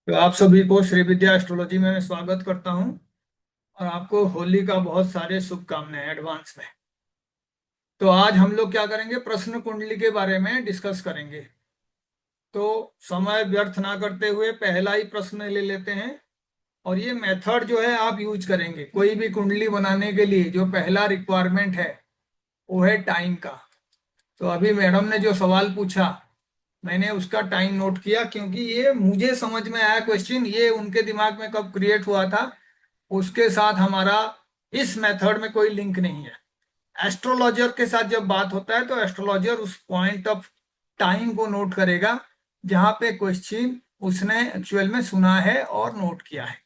तो आप सभी को श्री विद्या एस्ट्रोलॉजी में मैं स्वागत करता हूं और आपको होली का बहुत सारे शुभकामनाएं एडवांस में। तो आज हम लोग क्या करेंगे, प्रश्न कुंडली के बारे में डिस्कस करेंगे। तो समय व्यर्थ ना करते हुए पहला ही प्रश्न ले लेते हैं। और ये मेथड जो है आप यूज करेंगे कोई भी कुंडली बनाने के लिए। जो पहला रिक्वायरमेंट है वो है टाइम का। तो अभी मैडम ने जो सवाल पूछा मैंने उसका टाइम नोट किया, क्योंकि ये मुझे समझ में आया क्वेश्चन, ये उनके दिमाग में कब क्रिएट हुआ था उसके साथ हमारा इस मेथड में कोई लिंक नहीं है। एस्ट्रोलॉजर के साथ जब बात होता है तो एस्ट्रोलॉजर उस पॉइंट ऑफ टाइम को नोट करेगा जहां पे क्वेश्चन उसने एक्चुअल में सुना है और नोट किया है।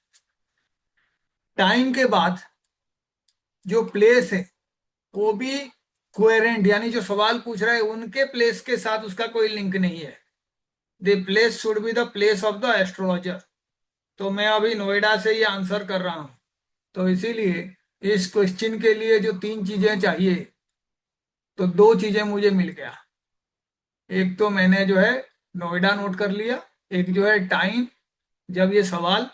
टाइम के बाद जो प्लेस है वो भी कोहेरेंट, यानी जो सवाल पूछ रहा है उनके प्लेस के साथ उसका कोई लिंक नहीं है। The place should be the place of the astrologer. तो मैं अभी नोएडा से ये आंसर कर रहा हूं, तो इसीलिए इस क्वेश्चन के लिए जो तीन चीजें चाहिए तो दो चीजें मुझे मिल गया। एक तो मैंने जो है नोएडा नोट कर लिया, एक जो है टाइम जब ये सवाल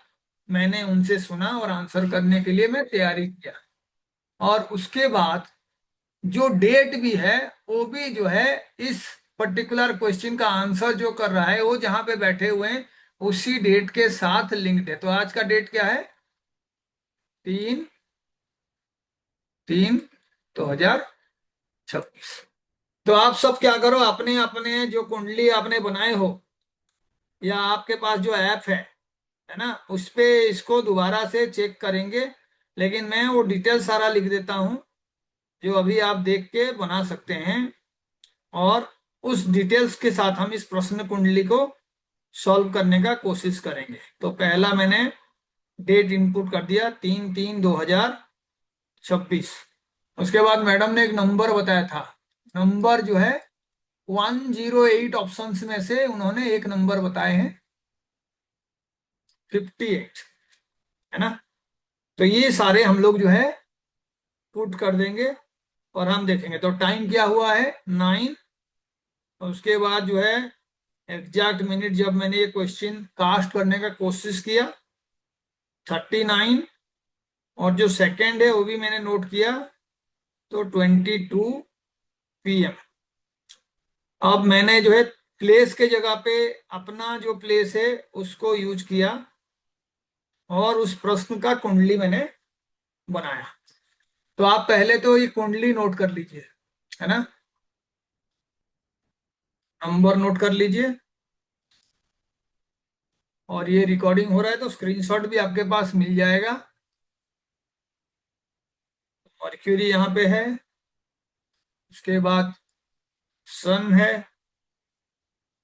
मैंने उनसे सुना और आंसर करने के लिए मैं तैयारी किया। और उसके बाद जो डेट भी है वो भी जो है इस पर्टिकुलर क्वेश्चन का आंसर जो कर रहा है वो जहां पे बैठे हुए हैं उसी डेट के साथ लिंक्ड है। तो आज का डेट क्या है? 3/3/2026। तो आप सब क्या करो, अपने अपने जो कुंडली आपने बनाए हो या आपके पास जो ऐप है ना, उस पे इसको दोबारा से चेक करेंगे। लेकिन मैं वो डिटेल सारा लिख देता हूं जो अभी आप देख के बना सकते हैं। और उस डिटेल्स के साथ हम इस प्रश्न कुंडली को सॉल्व करने का कोशिश करेंगे। तो पहला मैंने डेट इनपुट कर दिया 3/3/2026। उसके बाद मैडम ने एक नंबर बताया था। नंबर जो है 108 ऑप्शंस में से उन्होंने एक नंबर बताए हैं 58, है ना। तो ये सारे हम लोग जो है पुट कर देंगे और हम देखेंगे। तो टाइम क्या हुआ है 9। और उसके बाद जो है एग्जैक्ट मिनट जब मैंने ये क्वेश्चन कास्ट करने का कोशिश किया 39। और जो सेकंड है वो भी मैंने नोट किया तो 22 PM। अब मैंने जो है प्लेस के जगह पे अपना जो प्लेस है उसको यूज किया और उस प्रश्न का कुंडली मैंने बनाया। तो आप पहले तो ये कुंडली नोट कर लीजिए, है ना। नंबर नोट कर लीजिए। और ये रिकॉर्डिंग हो रहा है तो स्क्रीनशॉट भी आपके पास मिल जाएगा। मर्क्यूरी यहाँ पे है, उसके बाद सन है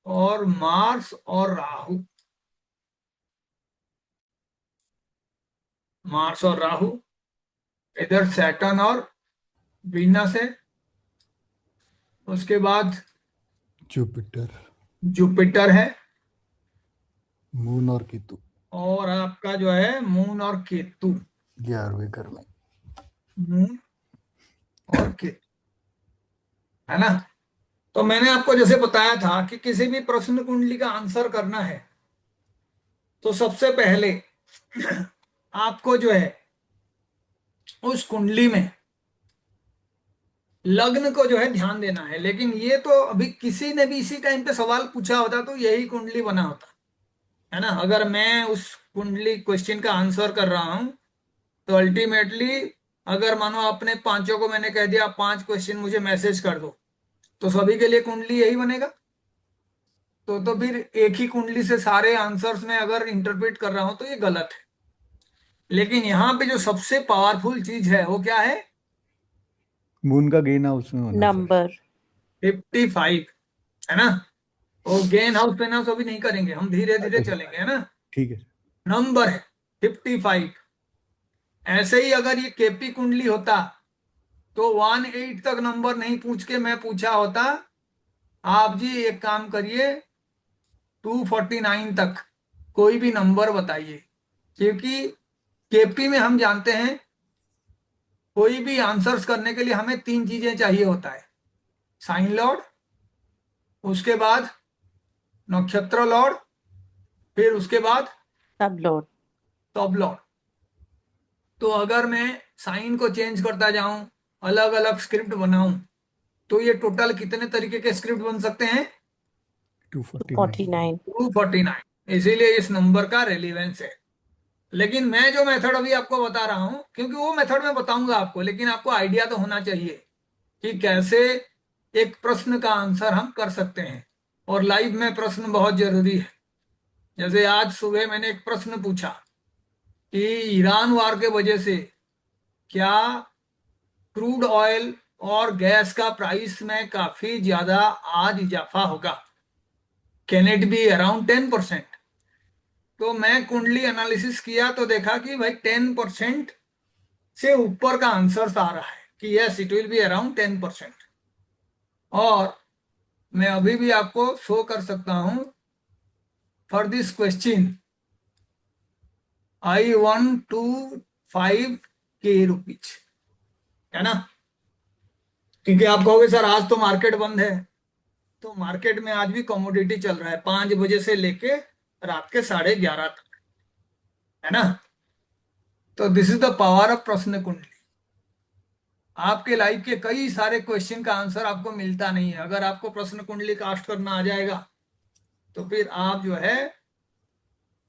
और मार्स और राहु। मार्स और राहु, इधर सैटर्न और वीनस है। उसके बाद जुपिटर, जुपिटर है। मून और केतु और आपका जो है मून और केतु। 11वें घर में। मून और केतु, है ना। तो मैंने आपको जैसे बताया था कि किसी भी प्रश्न कुंडली का आंसर करना है तो सबसे पहले आपको जो है उस कुंडली में लग्न को जो है ध्यान देना है। लेकिन ये तो अभी किसी ने भी इसी टाइम पे सवाल पूछा होता तो यही कुंडली बना होता, है ना। अगर मैं उस कुंडली क्वेश्चन का आंसर कर रहा हूं तो अल्टीमेटली अगर मानो अपने पांचों को मैंने कह दिया 5 क्वेश्चन मुझे मैसेज कर दो तो सभी के लिए कुंडली यही बनेगा। तो फिर एक ही कुंडली से सारे आंसर्स में अगर इंटरप्रेट कर रहा हूं तो ये गलत है। लेकिन यहाँ पे जो सबसे पावरफुल चीज है वो क्या है? मून का गेन हाउस में होना सर। नंबर 55, है ना। वो गेन हाउस पेन हाउस अभी नहीं करेंगे, हम धीरे धीरे अच्छा, चलेंगे, है ना। ठीक है। नंबर है 55। ऐसे ही अगर ये केपी कुंडली होता तो 18 तक नंबर नहीं पूछ के मैं पूछा होता आप जी एक काम करिए 249 तक कोई भी नंबर बताइए। क्योंकि केपी में हम जानते हैं कोई भी आंसर्स करने के लिए हमें तीन चीजें चाहिए होता है। साइन लॉर्ड, उसके बाद नक्षत्र लॉर्ड, फिर उसके बाद सब लॉर्ड। Top Lord. तो अगर मैं साइन को चेंज करता जाऊं, अलग अलग स्क्रिप्ट बनाऊं, तो ये टोटल कितने तरीके के स्क्रिप्ट बन सकते हैं? 249। 249। इसीलिए इस नंबर का रेलिवेंस है। लेकिन मैं जो मेथड अभी आपको बता रहा हूं, क्योंकि वो मेथड मैं बताऊंगा आपको, लेकिन आपको आइडिया तो होना चाहिए कि कैसे एक प्रश्न का आंसर हम कर सकते हैं। और लाइव में प्रश्न बहुत जरूरी है। जैसे आज सुबह मैंने एक प्रश्न पूछा कि ईरान वार के वजह से क्या क्रूड ऑयल और गैस का प्राइस में काफी ज्यादा आज इजाफा होगा? Can it be around 10%? तो मैं कुंडली एनालिसिस किया तो देखा कि भाई 10% से ऊपर का आंसर आ रहा है कि yes it will be around 10%। और मैं अभी भी आपको शो कर सकता हूं। For this question I want to 5 K rupees, है ना? क्योंकि आप कहोगे सर आज तो मार्केट बंद है। तो मार्केट में आज भी कमोडिटी चल रहा है 5 बजे से लेके रात के 11:30 तक, है ना? तो this is the power of प्रश्न कुंडली। आपके लाइफ के कई सारे क्वेश्चन का आंसर आपको मिलता नहीं है। अगर आपको प्रश्न कुंडली कास्ट करना आ जाएगा तो फिर आप जो है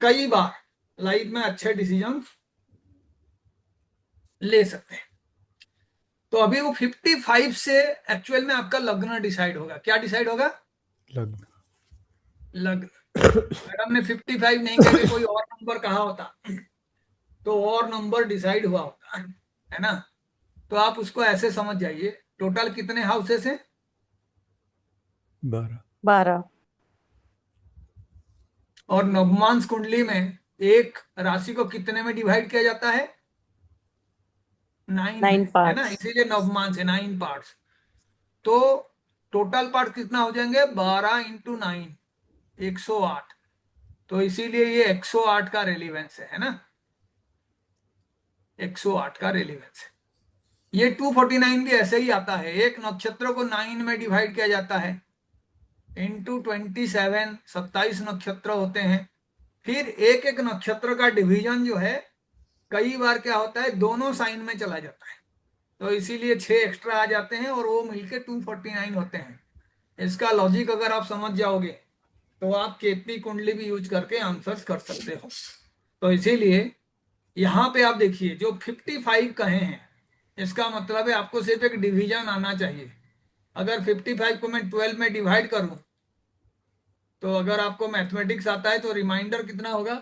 कई बार लाइफ में अच्छे डिसीजंस ले सकते हैं। तो अभी वो 55 से एक्चुअल में आपका लग्न डिसाइड होगा। क्या डिसाइड होगा? लग्न। लग्न। मैडम ने 55 नहीं कह के कोई और नंबर कहा होता तो और नंबर डिसाइड हुआ होता, है ना? तो आप उसको ऐसे समझ जाइए, टोटल कितने हाउसेस हैं? 12। 12। और नवमांश कुंडली में एक राशि को कितने में डिवाइड किया जाता है? 9 में, 9 है ना? पार्ट्स। इसीलिए नवमांश है 9 पार्ट्स। तो टोटल पार्ट कितना हो जाएंगे? 12 × 9, 108। तो इसीलिए ये 108 का रेलिवेंस है ना? 108 का रेलिवेंस है। ये 249 भी ऐसे ही आता है। एक नक्षत्र को 9 में डिवाइड किया जाता है इंटू 27, 27 नक्षत्र होते हैं। फिर एक एक नक्षत्र का डिवीजन जो है कई बार क्या होता है, दोनों साइन में चला जाता है। तो इसीलिए 6 एक्स्ट्रा आ जाते हैं और वो मिलके 249 होते हैं। इसका लॉजिक अगर आप समझ जाओगे तो आप केपी कुंडली भी यूज करके आंसर्स कर सकते हो। तो इसीलिए यहाँ पे आप देखिए जो 55 कहे हैं, इसका मतलब है आपको सिर्फ एक डिवीजन आना चाहिए। अगर 55 को मैं 12 में डिवाइड करूं तो अगर आपको मैथमेटिक्स आता है तो रिमाइंडर कितना होगा?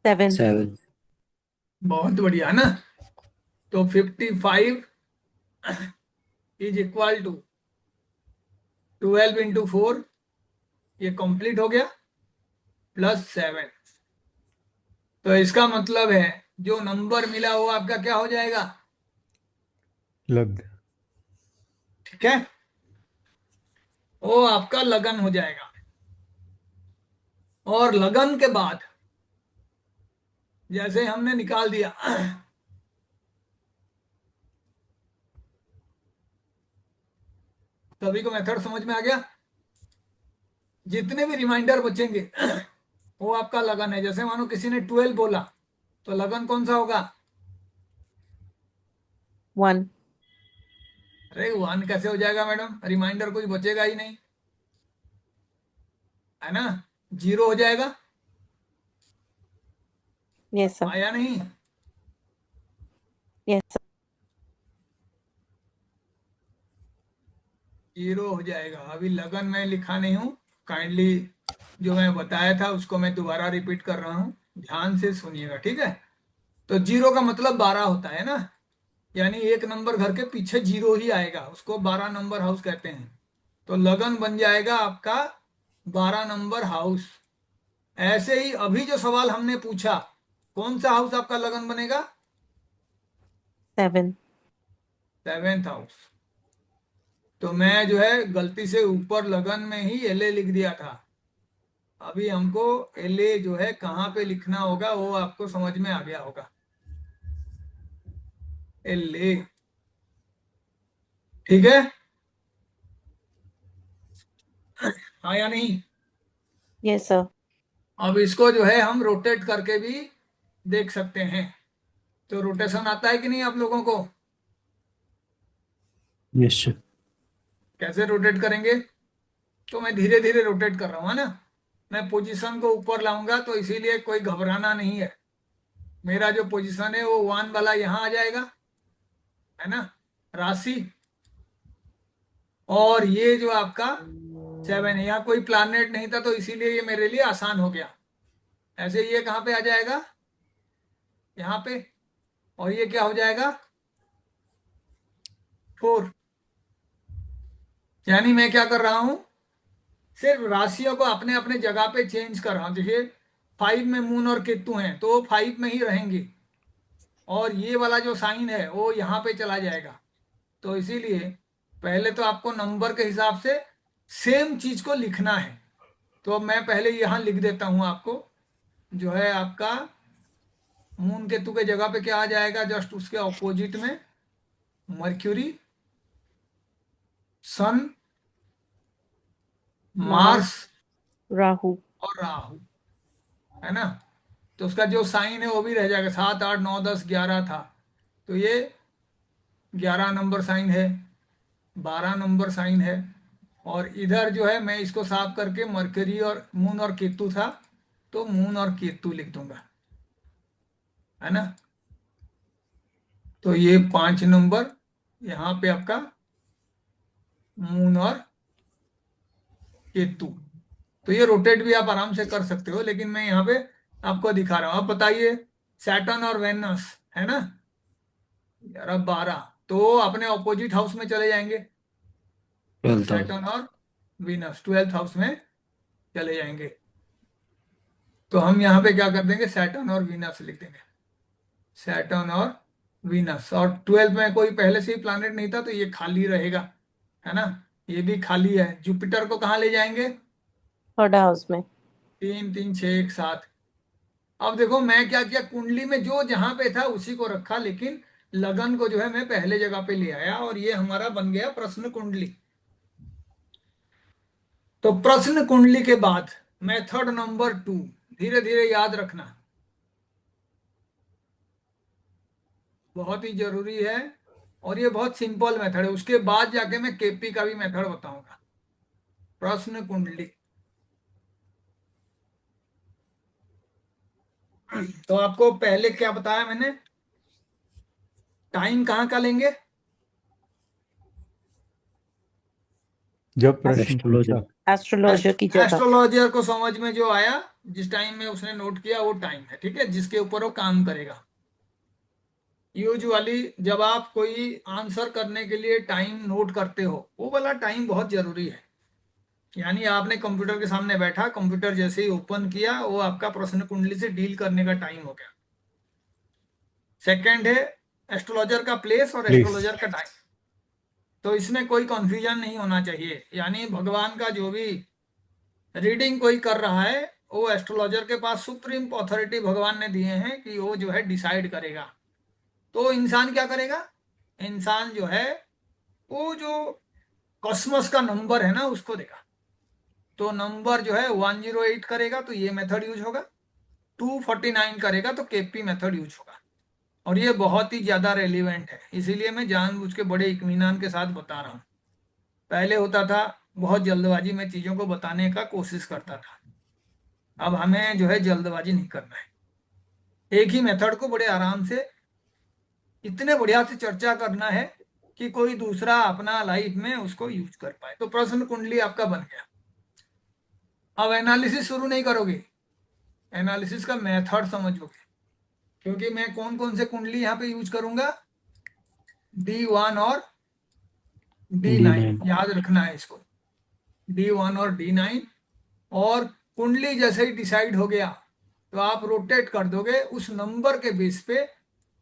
7। 7। बहुत बढ़िया, है ना? तो 55 इज इक्वल टू 12 × 4, ये कंप्लीट हो गया, +7। तो इसका मतलब है जो नंबर मिला वो आपका क्या हो जाएगा? लग्न। ठीक है, वो आपका लगन हो जाएगा। और लगन के बाद जैसे हमने निकाल दिया सभी को मेथड समझ में आ गया? जितने भी रिमाइंडर बचेंगे वो आपका लगन है। जैसे मानो किसी ने 12 बोला तो लगन कौन सा होगा? 1। अरे 1 कैसे हो जाएगा मैडम? रिमाइंडर कुछ बचेगा ही नहीं, है ना? 0 हो जाएगा। Yes sir. आया नहीं? Yes sir. 0 हो जाएगा। अभी लगन में लिखा नहीं हूं, काइंडली जो मैं बताया था उसको मैं दोबारा रिपीट कर रहा हूं, ध्यान से सुनिएगा, ठीक है? तो 0 का मतलब 12 होता है ना, यानी एक नंबर घर के पीछे 0 ही आएगा, उसको 12 नंबर हाउस कहते हैं। तो लगन बन जाएगा आपका 12 नंबर हाउस। ऐसे ही अभी जो सवाल हमने पूछा, कौन सा हाउस आपका लगन बनेगा? 7। 7th house. तो मैं जो है गलती से ऊपर लगन में ही एलए लिख दिया था। अभी हमको एलए जो है कहाँ पे लिखना होगा वो आपको समझ में आ गया होगा। एलए, ठीक है? हाँ या नहीं? Yes, sir. अब इसको जो है हम रोटेट करके भी देख सकते हैं। तो रोटेशन आता है कि नहीं आप लोगों को? Yes sir. कैसे रोटेट करेंगे? तो मैं धीरे धीरे रोटेट कर रहा हूँ, है ना। मैं पोजीशन को ऊपर लाऊंगा, तो इसीलिए कोई घबराना नहीं है। मेरा जो पोजीशन है वो 1 वाला यहाँ आ जाएगा, है ना, राशि। और ये जो आपका 7 है, यहाँ कोई प्लानेट नहीं था, तो इसीलिए ये मेरे लिए आसान हो गया। ऐसे ये कहाँ पे आ जाएगा? यहाँ पे। और ये क्या हो जाएगा? 4। यानी मैं क्या कर रहा हूं, सिर्फ राशियों को अपने अपने जगह पे चेंज कर रहा हूं। देखिए 5 में मून और केतु हैं, तो वो 5 में ही रहेंगे। और ये वाला जो साइन है वो यहाँ पे चला जाएगा। तो इसीलिए पहले तो आपको नंबर के हिसाब से सेम चीज को लिखना है। तो अब मैं पहले यहाँ लिख देता हूँ आपको, जो है आपका मून केतु के जगह पे क्या आ जाएगा, जस्ट उसके ऑपोजिट में मर्क्यूरी, सन, Mars, मार्स Rahu. और राहु, है ना। तो उसका जो साइन है वो भी रह जाएगा। 7, 8, 9, 10, 11 था, तो ये 11 नंबर साइन है, 12 नंबर साइन है। और इधर जो है मैं इसको साफ करके मरकरी और मून और केतु था, तो मून और केतु लिख दूंगा, है ना। तो ये 5 नंबर यहाँ पे आपका मून और केतु। तो ये रोटेट भी आप आराम से कर सकते हो, लेकिन मैं यहाँ पे आपको दिखा रहा हूँ। अब बताइए, सैटर्न और वेनस, है ना, 11, 12, तो अपने ऑपोजिट हाउस में चले जाएंगे। 12,000। सैटर्न और वीनस 12th हाउस में चले जाएंगे। तो हम यहाँ पे क्या कर देंगे, सैटर्न और वीनस लिख देंगे। सैटर्न और वीनस, और 12th में कोई पहले से ही प्लैनेट नहीं था, तो ये खाली रहेगा, है ना। ये भी खाली है। जुपिटर को कहाँ ले जाएंगे? Third house में. 3, 3, 6, 1, 7। अब देखो मैं क्या किया, कुंडली में जो जहां पे था उसी को रखा, लेकिन लगन को जो है मैं पहले जगह पे ले आया, और ये हमारा बन गया प्रश्न कुंडली। तो प्रश्न कुंडली के बाद मेथड नंबर 2, धीरे धीरे याद रखना, बहुत ही जरूरी है। और ये बहुत सिंपल मेथड है। उसके बाद जाके मैं केपी का भी मेथड बताऊंगा। प्रश्न कुंडली, तो आपको पहले क्या बताया मैंने, टाइम कहाँ का लेंगे? जब प्रश्न एस्ट्रोलॉजर। पूछा। Astrologer की जगह. एस्ट्रोलॉजर को समझ में जो आया, जिस टाइम में उसने नोट किया, वो टाइम है, ठीक है, जिसके ऊपर वो काम करेगा। यूजुअली जब आप कोई आंसर करने के लिए टाइम नोट करते हो, वो वाला टाइम बहुत जरूरी है। यानी आपने कंप्यूटर के सामने बैठा, कंप्यूटर जैसे ही ओपन किया, वो आपका प्रश्न कुंडली से डील करने का टाइम हो गया। सेकंड है एस्ट्रोलॉजर का प्लेस और प्लीज। एस्ट्रोलॉजर का टाइम। तो इसमें कोई कंफ्यूजन नहीं होना चाहिए। यानी भगवान का जो भी रीडिंग कोई कर रहा है, वो एस्ट्रोलॉजर के पास सुप्रीम अथॉरिटी भगवान ने दिए हैं कि वो जो है डिसाइड करेगा। तो इंसान क्या करेगा, इंसान जो है वो जो कॉस्मोस का नंबर है ना उसको देगा। तो नंबर जो है 108 करेगा तो ये मेथड यूज होगा, 249 करेगा तो केपी मेथड यूज होगा। और ये बहुत ही ज्यादा रेलिवेंट है, इसीलिए मैं जानबूझ के बड़े इत्मीनान के साथ बता रहा हूँ। पहले होता था बहुत जल्दबाजी में चीजों को बताने का कोशिश करता था, अब हमें जो है जल्दबाजी नहीं करना है। एक ही मेथड को बड़े आराम से, इतने बढ़िया से चर्चा करना है कि कोई दूसरा अपना लाइफ में उसको यूज कर पाए। तो प्रश्न कुंडली आपका बन गया। अब एनालिसिस शुरू नहीं करोगे, एनालिसिस का मेथड समझोगे। क्योंकि मैं कौन कौन से कुंडली यहाँ पे यूज करूंगा, D1 और D9, D9। याद रखना है इसको, D1 और D9। और कुंडली जैसे ही डिसाइड हो गया, तो आप रोटेट कर दोगे उस नंबर के बेस पे,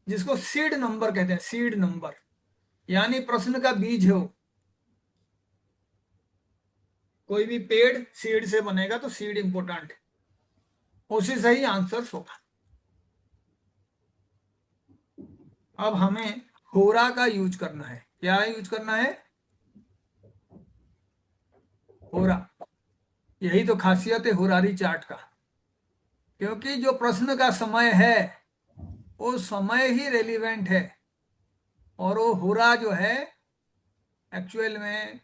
जिसको सीड नंबर कहते हैं। सीड नंबर यानी प्रश्न का बीज हो। कोई भी पेड़ सीड से बनेगा, तो सीड इंपोर्टेंट है, उसी से ही आंसर होगा। अब हमें होरा का यूज करना है। क्या यूज करना है? होरा। यही तो खासियत है हुरारी चार्ट का, क्योंकि जो प्रश्न का समय है वो समय ही रेलिवेंट है, और वो हुरा जो है एक्चुअल में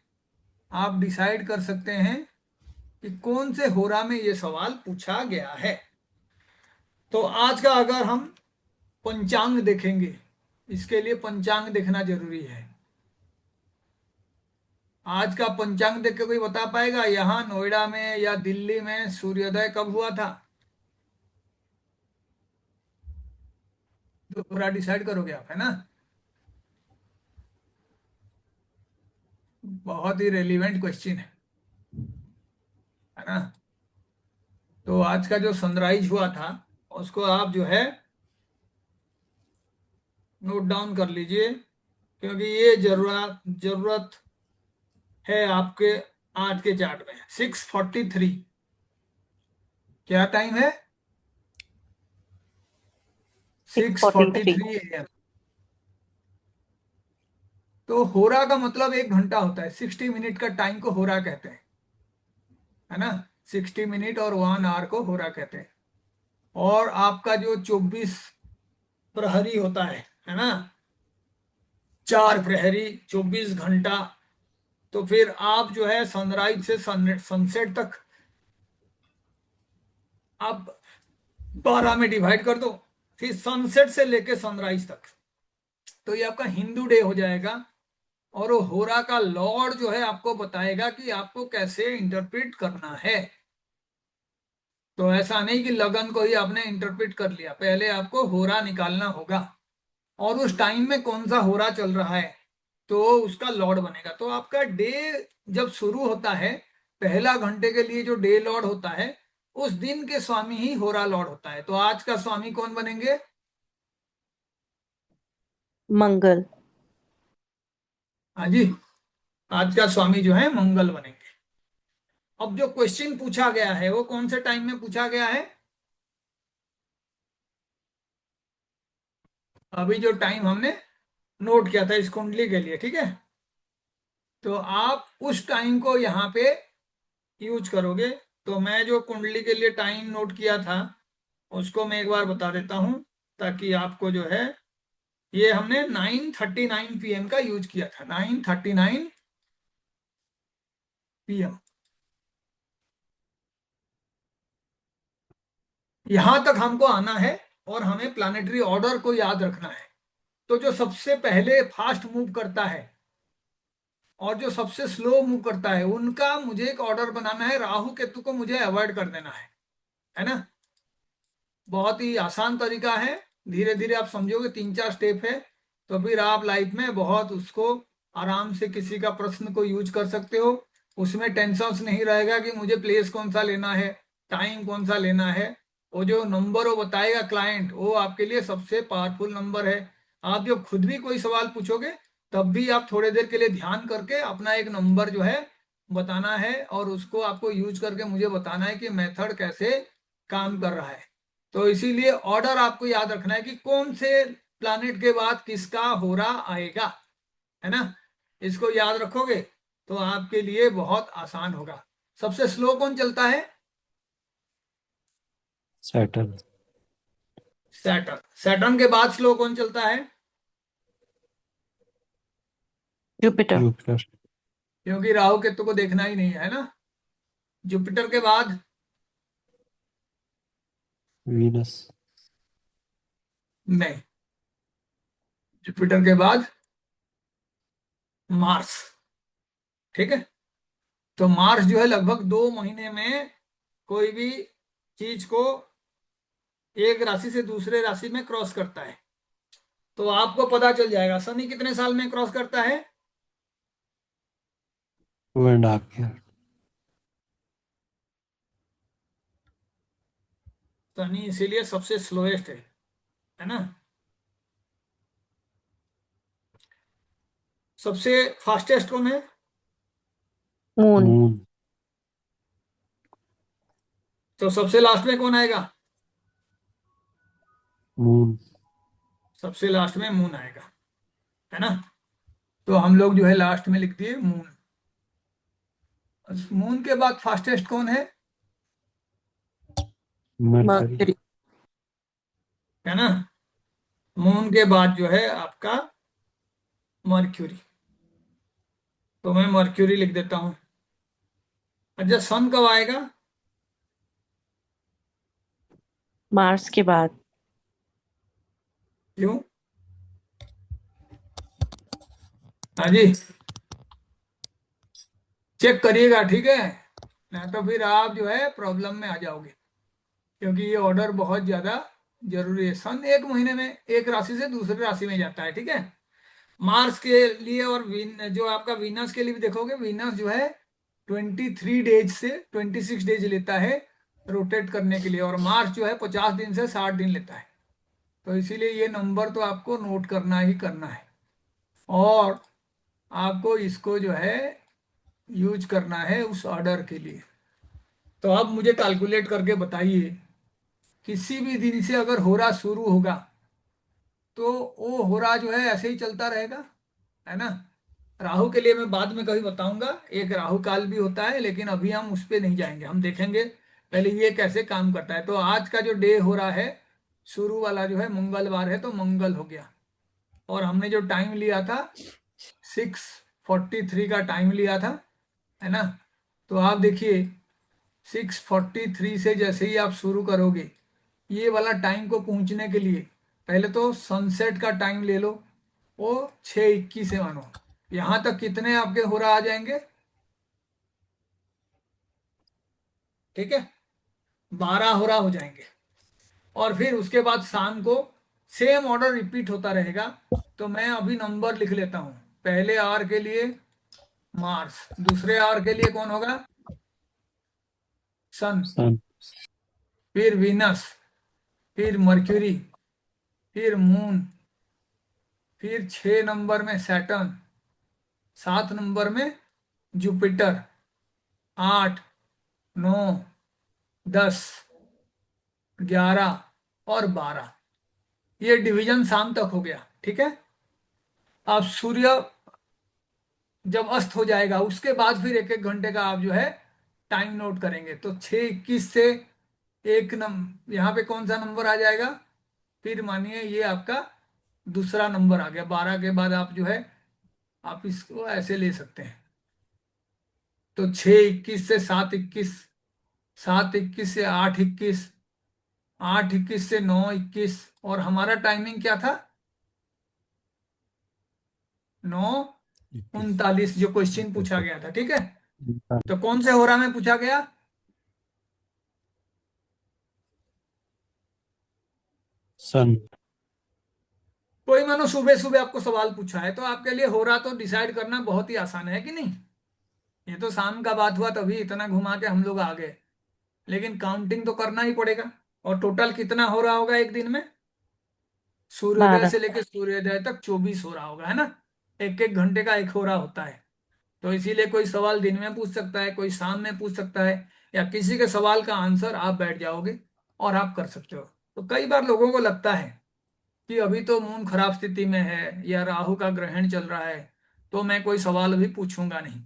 आप डिसाइड कर सकते हैं कि कौन से होरा में ये सवाल पूछा गया है। तो आज का अगर हम पंचांग देखेंगे, इसके लिए पंचांग देखना जरूरी है। आज का पंचांग देख के कोई बता पाएगा यहाँ नोएडा में या दिल्ली में सूर्योदय कब हुआ था? तो पूरा डिसाइड करोगे आप, है ना? बहुत ही रेलिवेंट क्वेश्चन है ना? तो आज का जो सनराइज हुआ था उसको आप जो है नोट डाउन कर लीजिए, क्योंकि ये जरूरत जरूरत है आपके आज के चार्ट में। 6:43 क्या टाइम है? 6:43। 6:43 AM। तो होरा का मतलब 1 घंटा होता है, 60 मिनट का टाइम को होरा कहते हैं, है ना? 60 मिनट और 1 आवर को होरा कहते हैं। और आपका जो 24 प्रहरी होता है ना? 4 प्रहरी 24 घंटा। तो फिर आप जो है सनराइज से सनसेट तक आप 12 में डिवाइड कर दो, फिर सनसेट से लेके सनराइज तक, तो ये आपका हिंदू डे हो जाएगा। और वो होरा का लॉर्ड जो है आपको बताएगा कि आपको कैसे इंटरप्रेट करना है। तो ऐसा नहीं कि लगन को ही आपने इंटरप्रेट कर लिया, पहले आपको होरा निकालना होगा और उस टाइम में कौन सा होरा चल रहा है तो उसका लॉर्ड बनेगा। तो आपका डे जब शुरू होता है, पहला घंटे के लिए जो डे लॉर्ड होता है उस दिन के स्वामी ही होरा लॉर्ड होता है। तो आज का स्वामी कौन बनेंगे? मंगल। हाँ जी, आज का स्वामी जो है मंगल बनेंगे। अब जो क्वेश्चन पूछा गया है वो कौन से टाइम में पूछा गया है? अभी जो टाइम हमने नोट किया था इस कुंडली के लिए, ठीक है? तो आप उस टाइम को यहाँ पे यूज करोगे। तो मैं जो कुंडली के लिए टाइम नोट किया था उसको मैं एक बार बता देता हूँ, ताकि आपको जो है, ये हमने 9:39 PM का यूज किया था, 9:39 PM। यहां तक हमको आना है और हमें प्लानिटरी ऑर्डर को याद रखना है। तो जो सबसे पहले फास्ट मूव करता है और जो सबसे स्लो मूव करता है उनका मुझे एक ऑर्डर बनाना है, राहु केतु को मुझे अवॉइड कर देना है ना? बहुत ही आसान तरीका है, धीरे धीरे आप समझोगे, 3-4 स्टेप है। तो फिर आप लाइफ में बहुत उसको आराम से किसी का प्रश्न को यूज कर सकते हो। उसमें टेंशन नहीं रहेगा कि मुझे प्लेस कौन सा लेना है, टाइम कौन सा लेना है। वो जो नंबर वो बताएगा क्लाइंट, वो आपके लिए सबसे पावरफुल नंबर है। आप जब खुद भी कोई सवाल पूछोगे तब भी आप थोड़ी देर के लिए ध्यान करके अपना एक नंबर जो है बताना है, और उसको आपको यूज करके मुझे बताना है कि मेथड कैसे काम कर रहा है। तो इसीलिए ऑर्डर आपको याद रखना है कि कौन से प्लैनेट के बाद किसका होरा आएगा, है ना? इसको याद रखोगे तो आपके लिए बहुत आसान होगा। सबसे स्लो कौन चलता है? सैटर्न। सैटर्न। सैटर्न के बाद स्लो कौन चलता है? जुपिटर। जुपिटर। क्योंकि राहु केतु को देखना ही नहीं है ना। जुपिटर के बाद वीनस। नहीं, जुपिटर के बाद मार्स। ठीक है? तो मार्स जो है लगभग 2 महीने में कोई भी चीज को एक राशि से दूसरे राशि में क्रॉस करता है। तो आपको पता चल जाएगा शनि कितने साल में क्रॉस करता है। 2.5 ईयर। शनि इसीलिए सबसे स्लोएस्ट है ना? सबसे फास्टेस्ट कौन है? मून। मून। तो सबसे लास्ट में कौन आएगा? मून। सबसे लास्ट में मून आएगा, है ना? तो हम लोग जो है लास्ट में लिख दिए मून। मून के बाद फास्टेस्ट कौन है? मरकरी। मर्क्यूरी। है ना? मून के बाद जो है आपका मर्क्यूरी। तो मैं मर्क्यूरी लिख देता हूं। अच्छा, सन कब आएगा? मार्स के बाद। क्यों? हाँ जी, चेक करिएगा, ठीक है? नहीं तो फिर आप जो है प्रॉब्लम में आ जाओगे, क्योंकि ये ऑर्डर बहुत ज्यादा जरूरी है। सन एक महीने में एक राशि से दूसरी राशि में जाता है, ठीक है? मार्स के लिए और जो आपका वीनस के लिए भी देखोगे, वीनस जो है 23 डेज से 26 डेज लेता है रोटेट करने के लिए, और मार्स जो है 50 दिन से 60 दिन लेता है। तो इसीलिए ये नंबर तो आपको नोट करना ही करना है, और आपको इसको जो है यूज करना है उस ऑर्डर के लिए। तो अब मुझे कैलकुलेट करके बताइए, किसी भी दिन से अगर होरा शुरू होगा तो वो होरा जो है ऐसे ही चलता रहेगा, है ना? राहु के लिए मैं बाद में कभी बताऊंगा, एक राहु काल भी होता है, लेकिन अभी हम उस पे नहीं जाएंगे, हम देखेंगे पहले ये कैसे काम करता है। तो आज का जो डे हो रहा है, शुरू वाला जो है मंगलवार है, तो मंगल हो गया। और हमने जो टाइम लिया था 6:43 का टाइम लिया था, है ना? तो आप देखिए 6:43 से जैसे ही आप शुरू करोगे, ये वाला टाइम को पहुंचने के लिए पहले तो सनसेट का टाइम ले लो, वो 6:21 है मानो। यहां तक कितने आपके हो रहा आ जाएंगे? ठीक है, 12 हो रहा हो जाएंगे। और फिर उसके बाद शाम को सेम ऑर्डर रिपीट होता रहेगा। तो मैं अभी नंबर लिख लेता हूं। पहले आवर के लिए मार्स, दूसरे आवर के लिए कौन होगा? सन, सन। फिर वीनस, फिर मर्क्यूरी, फिर मून, फिर 6 नंबर में सैटर्न, 7 नंबर में जुपिटर, 8, 9, 10, 11 और 12। ये डिवीजन शाम तक हो गया, ठीक है? अब सूर्य जब अस्त हो जाएगा उसके बाद फिर एक एक घंटे का आप जो है टाइम नोट करेंगे। तो 6:21 से एक यहाँ पे कौन सा नंबर आ जाएगा? फिर मानिए ये आपका दूसरा नंबर आ गया। 12 के बाद आप जो है आप इसको ऐसे ले सकते हैं। तो 6:21 से 7:21, 7:21 से 8:21, 8:21 से 9:21, और हमारा टाइमिंग क्या था? 9:39, जो क्वेश्चन पूछा गया था, ठीक है? तो कौन से होरा में पूछा गया? सन। कोई मानो सुबह सुबह आपको सवाल पूछा है, तो आपके लिए होरा तो डिसाइड करना बहुत ही आसान है कि नहीं? ये तो शाम का बात हुआ, तभी इतना घुमा के हम लोग आ गए, लेकिन काउंटिंग तो करना ही पड़ेगा। और टोटल कितना हो रहा होगा एक दिन में? सूर्योदय 12। से लेकर सूर्योदय तक 24 हो रहा होगा, है ना? एक एक घंटे का एक हो रहा होता है। तो इसीलिए कोई सवाल दिन में पूछ सकता है, कोई शाम में पूछ सकता है, या किसी के सवाल का आंसर आप बैठ जाओगे और आप कर सकते हो। तो कई बार लोगों को लगता है कि अभी तो मून खराब स्थिति में है या राहु का ग्रहण चल रहा है, तो मैं कोई सवाल भी पूछूंगा नहीं।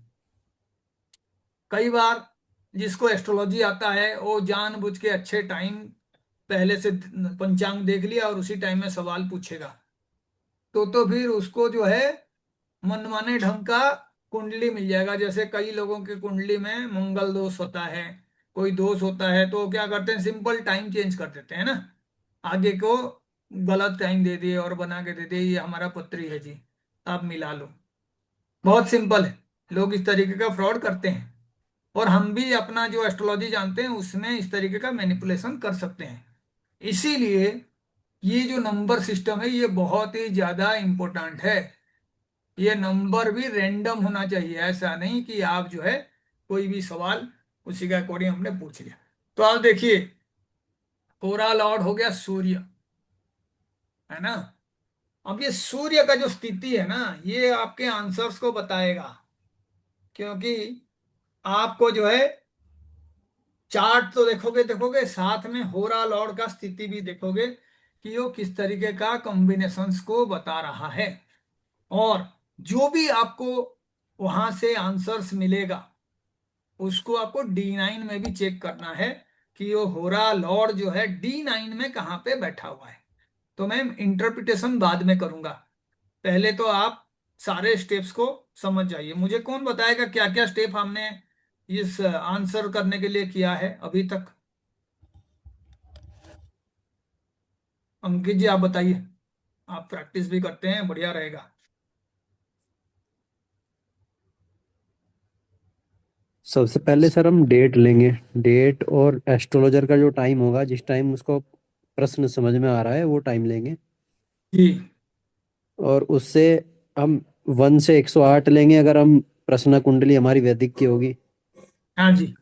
कई बार जिसको एस्ट्रोलॉजी आता है वो जानबूझ के अच्छे टाइम पहले से पंचांग देख लिया और उसी टाइम में सवाल पूछेगा। तो फिर उसको जो है मनमाने ढंग का कुंडली मिल जाएगा। जैसे कई लोगों की कुंडली में मंगल दोष होता है, कोई दोष होता है, तो क्या करते हैं, सिंपल टाइम चेंज कर देते हैं ना, आगे को गलत टाइम दे दिए और बना के दे दिए, ये हमारा पत्री है जी, आप मिला लो। बहुत सिंपल है, लोग इस तरीके का फ्रॉड करते हैं। और हम भी अपना जो एस्ट्रोलॉजी जानते हैं उसमें इस तरीके का मैनिपुलेशन कर सकते हैं। इसीलिए ये जो नंबर सिस्टम है ये बहुत ही ज्यादा इंपॉर्टेंट है। ये नंबर भी रेंडम होना चाहिए, ऐसा नहीं कि आप जो है कोई भी सवाल उसी के अकॉर्डिंग हमने पूछ लिया। तो आप देखिए, कोरा लॉर्ड हो गया सूर्य, है ना? अब ये सूर्य का जो स्थिति है ना, ये आपके आंसर्स को बताएगा, क्योंकि आपको जो है चार्ट तो देखोगे देखोगे, साथ में होरा लॉर्ड का स्थिति भी देखोगे कि वो किस तरीके का कॉम्बिनेशंस को बता रहा है। और जो भी आपको वहां से आंसर्स मिलेगा उसको आपको D9 में भी चेक करना है कि वो होरा लॉर्ड जो है D9 में कहाँ पे बैठा हुआ है। तो मैं इंटरप्रिटेशन बाद में करूंगा, पहले तो आप सारे स्टेप्स को समझ जाइए। मुझे कौन बताएगा क्या क्या स्टेप हमने इस आंसर करने के लिए किया है अभी तक? अंकित जी आप बताइए, आप प्रैक्टिस भी करते हैं, बढ़िया रहेगा। सबसे पहले सर हम डेट लेंगे। डेट और एस्ट्रोलॉजर का जो टाइम होगा, जिस टाइम उसको प्रश्न समझ में आ रहा है वो टाइम लेंगे। जी। और उससे हम 1 से 108 लेंगे अगर हम प्रश्न कुंडली हमारी वैदिक की होगी। हाँ जी।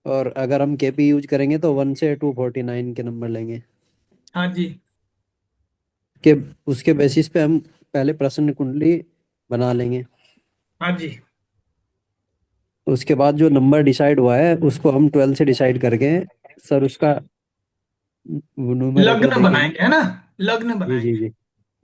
और अगर हम केपी यूज करेंगे तो 1 से 249 के नंबर लेंगे। हाँ जी। के उसके बेसिस पे हम पहले प्रश्न कुंडली बना लेंगे। हाँ जी। उसके बाद जो नंबर डिसाइड हुआ है उसको हम 12 से डिसाइड करके सर उसका न्यूमेरेटर लग्न देके। बनाएंगे, है ना? लग्न जी जी बनाएंगे, जी,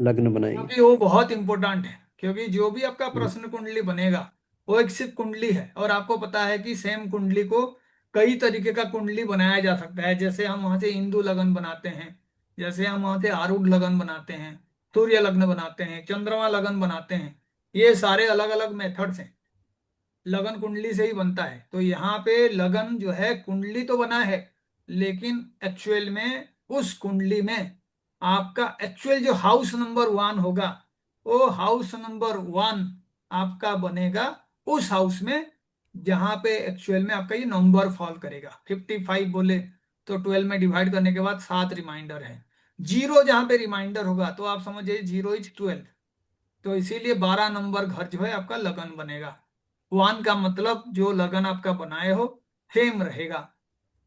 लग्न बनाएंगे। क्योंकि वो बहुत इंपॉर्टेंट है। क्योंकि जो भी आपका हम्म, प्रश्न कुंडली बनेगा वो एक सिर्फ कुंडली है, और आपको पता है कि सेम कुंडली को कई तरीके का कुंडली बनाया जा सकता है। जैसे हम वहां से इंदु लगन बनाते हैं, जैसे हम वहां से आरूढ़ लगन बनाते हैं, सूर्य लग्न बनाते हैं, चंद्रमा लगन बनाते हैं। ये सारे अलग अलग मेथड्स हैं, लगन कुंडली से ही बनता है। तो यहाँ पे लगन जो है कुंडली तो बना है, लेकिन एक्चुअल में उस कुंडली में आपका एक्चुअल जो हाउस नंबर 1 होगा, वो हाउस नंबर 1 आपका बनेगा उस हाउस में जहां पे एक्चुअल में आपका ये नंबर फॉल करेगा। 55 बोले तो 12 में डिवाइड करने के बाद 7 रिमाइंडर है। जीरो जहां पे रिमाइंडर होगा तो आप समझिए 0 इज 12। तो इसीलिए 12 नंबर घर जो है आपका लगन बनेगा। 1 का मतलब जो लगन आपका बनाए हो सेम रहेगा।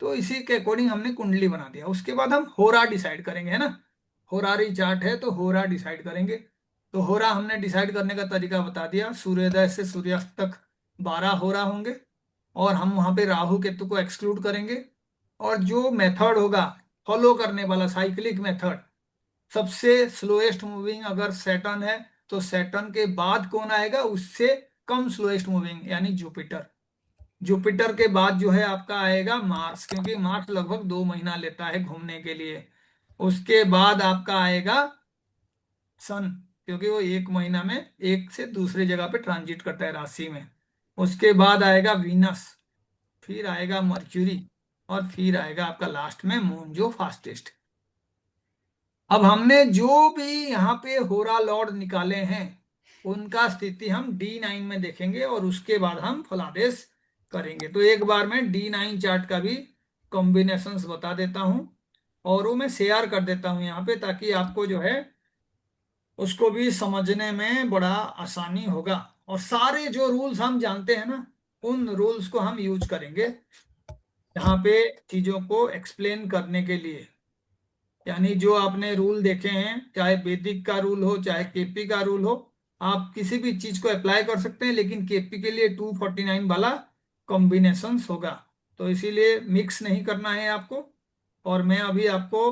तो इसी के अकॉर्डिंग हमने कुंडली बना दिया। उसके बाद हम होरा डिसाइड करेंगे, है ना? होरारी चार्ट है तो होरा डिसाइड करेंगे। तो होरा हमने डिसाइड करने का तरीका बता दिया, सूर्योदय से सूर्यास्त तक 12 होरा होंगे, और हम वहां पे राहु केतु को एक्सक्लूड करेंगे। और जो मेथड होगा फॉलो करने वाला, साइक्लिक मेथड, सबसे स्लोएस्ट मूविंग अगर सैटर्न है तो सैटर्न के बाद कौन आएगा? उससे कम स्लोएस्ट मूविंग यानी जुपिटर। जुपिटर के बाद जो है आपका आएगा मार्स, क्योंकि मार्स लगभग 2 महीना लेता है घूमने के लिए। उसके बाद आपका आएगा सन, क्योंकि वो 1 महीना में एक से दूसरे जगह पे ट्रांजिट करता है राशि में। उसके बाद आएगा वीनस, फिर आएगा मर्क्यूरी, और फिर आएगा आपका लास्ट में मून जो फास्टेस्ट। अब हमने जो भी यहाँ पे होरा लॉर्ड निकाले हैं उनका स्थिति हम D9 में देखेंगे, और उसके बाद हम फलादेश करेंगे। तो एक बार मैं D9 चार्ट का भी कॉम्बिनेशंस बता देता हूँ, और वो मैं शेयर कर देता हूँ यहाँ पे, ताकि आपको जो है उसको भी समझने में बड़ा आसानी होगा। और सारे जो रूल्स हम जानते हैं ना, उन रूल्स को हम यूज करेंगे यहाँ पे चीजों को एक्सप्लेन करने के लिए। यानी जो आपने रूल देखे हैं, चाहे वैदिक का रूल हो चाहे केपी का रूल हो, आप किसी भी चीज को अप्लाई कर सकते हैं, लेकिन केपी के लिए 249 वाला कॉम्बिनेशन होगा। तो इसीलिए मिक्स नहीं करना है आपको। और मैं अभी आपको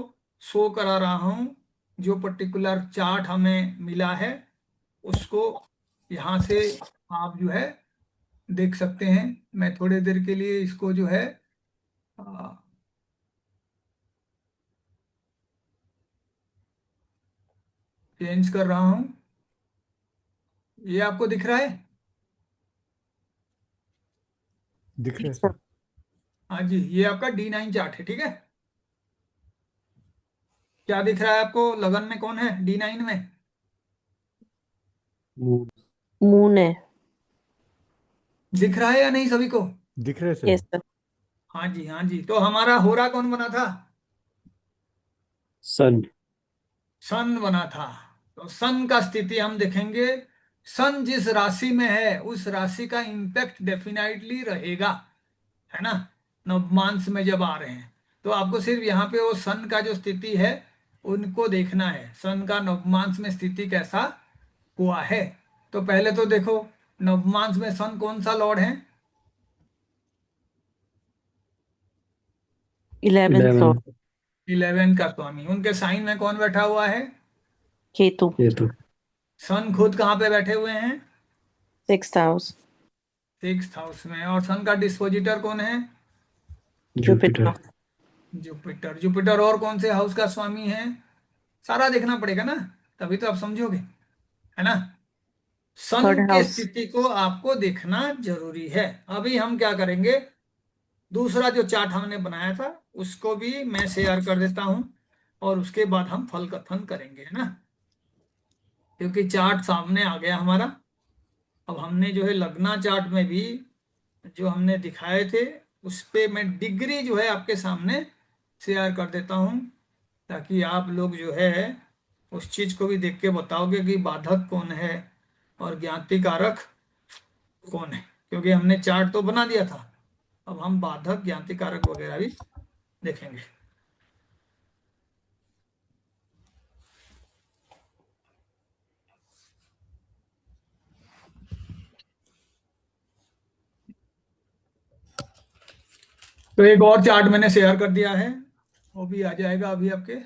शो करा रहा हूँ जो पर्टिकुलर चार्ट हमें मिला है उसको, यहाँ से आप जो है देख सकते हैं। मैं थोड़ी देर के लिए इसको जो है चेंज कर रहा हूँ। ये आपको दिख रहा है? दिख रहा है सब सर। हाँ जी, ये आपका D9 चार्ट है, ठीक है। क्या दिख रहा है आपको? लगन में कौन है D9 में? मून। मून है। दिख रहा है या नहीं सभी को? दिख रहा है सर। Yes sir. हाँ जी, हाँ जी। तो हमारा होरा कौन बना था? सन। सन बना था। तो सन का स्थिति हम देखेंगे। सन जिस राशि में है उस राशि का इम्पैक्ट डेफिनेटली रहेगा, है ना? नवमांश में जब आ रहे हैं तो आपको सिर्फ यहाँ पे वो सन का जो स्थिति है उनको देखना है, सन का नवमांश में स्थिति कैसा हुआ है। तो पहले तो देखो, नवमांश में सन कौन सा लॉर्ड है? 11th eleven. लॉर्ड। 11 का स्वामी। उनके साइन में कौन बैठा हुआ है? केतु। ये तो। सन खुद कहाँ पे बैठे हुए हैं? 6th house. 6th हाउस में। और सन का डिस्पोजिटर कौन है? जुपिटर। जुपिटर। जुपिटर और कौन से हाउस का स्वामी है? सारा देखना पड़ेगा ना, तभी तो आप समझोगे, है ना। सन थर्ड की हाउस। स्थिति को आपको देखना जरूरी है। अभी हम क्या करेंगे, दूसरा जो चार्ट हमने बनाया था उसको भी मैं शेयर कर देता हूं, और उसके बाद हम फल कथन करेंगे, है ना। क्योंकि चार्ट सामने आ गया हमारा। अब हमने जो है लग्ना चार्ट में भी जो हमने दिखाए थे उस पे मैं डिग्री जो है आपके सामने शेयर कर देता हूं, ताकि आप लोग जो है उस चीज को भी देख के बताओगे कि बाधक कौन है और ज्ञाति कारक कौन है। क्योंकि हमने चार्ट तो बना दिया था, अब हम बाधक ज्ञाति कारक वगैरह भी देखेंगे। तो एक और चार्ट मैंने शेयर कर दिया है, वो भी आ जाएगा अभी आपके।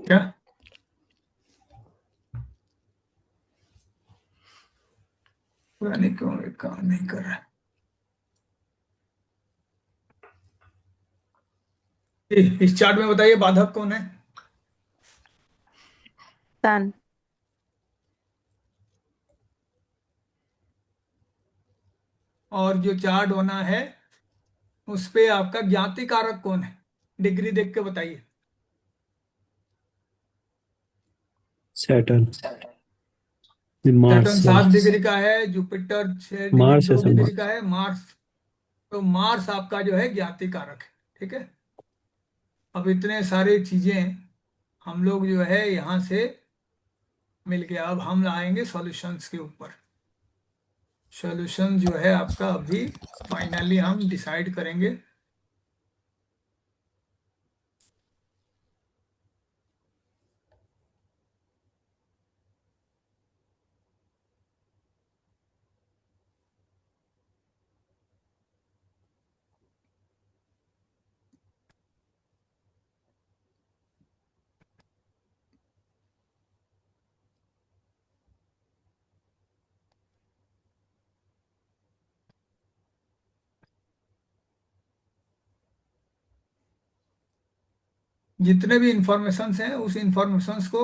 क्या? पता नहीं क्यों ये काम नहीं कर रहा है। इस चार्ट में बताइए बाधक कौन है? सन। और जो चार्ट बना है उस पे आपका ज्ञाति कारक कौन है? डिग्री देख के बताइए। सैटर्न। सैटर्न मार्स है। 7 डिग्री का है, जुपिटर 6 डिग्री मार्स है दो सर, डिग्री का मार्स। है, मार्स। तो मार्स आपका जो है ज्ञाति कारक है, ठीक है। अब इतने सारी चीजें हम लोग जो है यहाँ से मिल गया। अब हम आएंगे सॉल्यूशंस के ऊपर। सॉल्यूशन जो है आपका अभी फाइनली हम डिसाइड करेंगे। जितने भी इंफॉर्मेशंस हैं उस इंफॉर्मेशंस को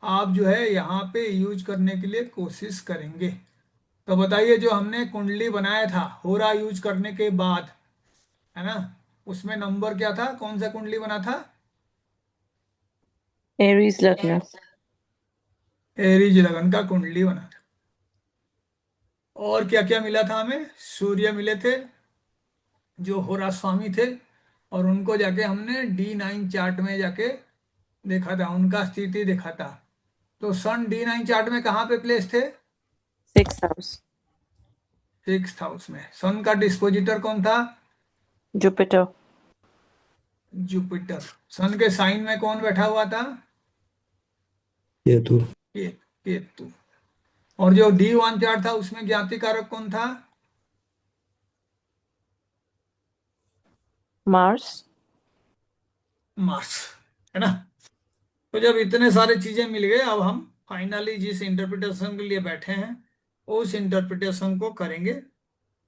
आप जो है यहाँ पे यूज करने के लिए कोशिश करेंगे। तो बताइए, जो हमने कुंडली बनाया था होरा यूज करने के बाद, है ना, उसमें नंबर क्या था? कौन सा कुंडली बना था? एरीज लग्न। एरीज लगन का कुंडली बना था। और क्या क्या मिला था हमें? सूर्य मिले थे जो होरा स्वामी थे, और उनको जाके हमने D9 चार्ट में जाके देखा था, उनका स्थिति देखा था। तो सन D9 चार्ट में कहाँ पे प्लेस थे? Six house. 6th हाउस में। सन का डिस्पोजिटर कौन था? जुपिटर। जुपिटर। सन के साइन में कौन बैठा हुआ था? केतु। केतु। और जो D1 चार्ट था उसमें ज्ञाति कारक कौन था? मार्स। मार्स, है ना। तो जब इतने सारे चीजें मिल गए, अब हम फाइनली जिस इंटरप्रिटेशन के लिए बैठे हैं उस इंटरप्रिटेशन को करेंगे।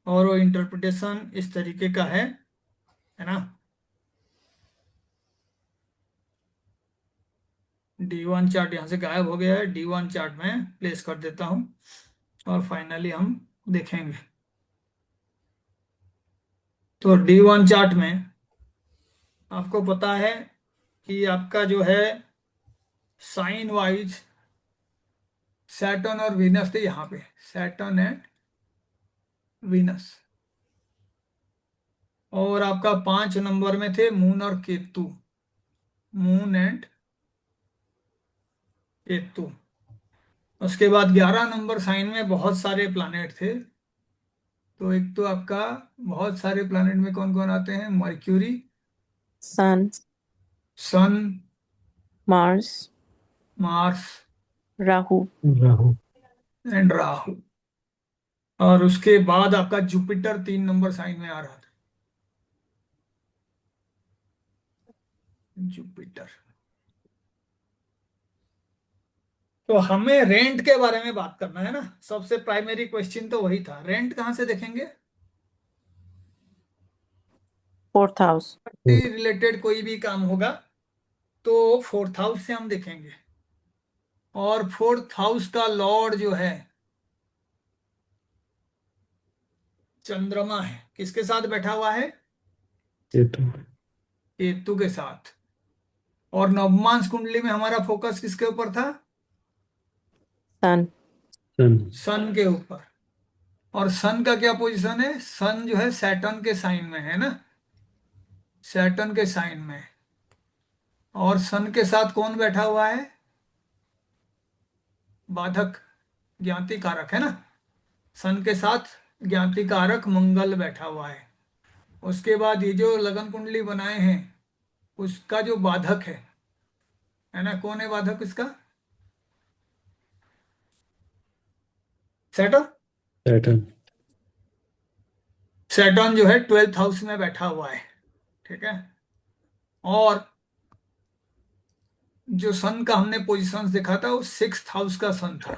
और वो इंटरप्रिटेशन इस तरीके का है ना। D1 चार्ट यहाँ से गायब हो गया है, D1 चार्ट में प्लेस कर देता हूँ, और फाइनली हम देखेंगे। तो D1 चार्ट में आपको पता है कि आपका जो है साइन वाइज सैटर्न और वीनस थे यहाँ पे, सैटर्न एंड वीनस। और आपका 5 नंबर में थे मून और केतु, मून एंड केतु। उसके बाद 11 नंबर साइन में बहुत सारे प्लैनेट थे, तो एक तो आपका बहुत सारे प्लैनेट में कौन कौन आते हैं? Mercury, Sun, Sun, Mars, Mars Rahu, Rahu. And Rahu. और उसके बाद आपका जुपिटर 3 नंबर साइन में आ रहा था। जुपिटर। तो हमें रेंट के बारे में बात करना है ना, सबसे प्राइमरी क्वेश्चन तो वही था। रेंट कहाँ से देखेंगे? 4th house, रिलेटेड कोई भी काम होगा तो 4th हाउस से हम देखेंगे। और 4th हाउस का लॉर्ड जो है चंद्रमा है। किसके साथ बैठा हुआ है? केतु। केतु के साथ। और नवमांश कुंडली में हमारा फोकस किसके ऊपर था? Sun, सन। सन के ऊपर। और सन का क्या पोजीशन है? सन जो है सैटर्न के साइन में है ना, सैटर्न के साइन में। और सन के साथ कौन बैठा हुआ है? बाधक, ज्ञाति कारक है ना। सन के साथ ज्ञाति कारक मंगल बैठा हुआ है। उसके बाद ये जो लगन कुंडली बनाए हैं उसका जो बाधक है ना, कौन है बाधक इसका? सैटर्न। सैटर्न। सैटर्न जो है 12th हाउस में बैठा हुआ है। ठीक है। और जो सन का हमने पोजीशंस देखा था वो 6th हाउस का सन था।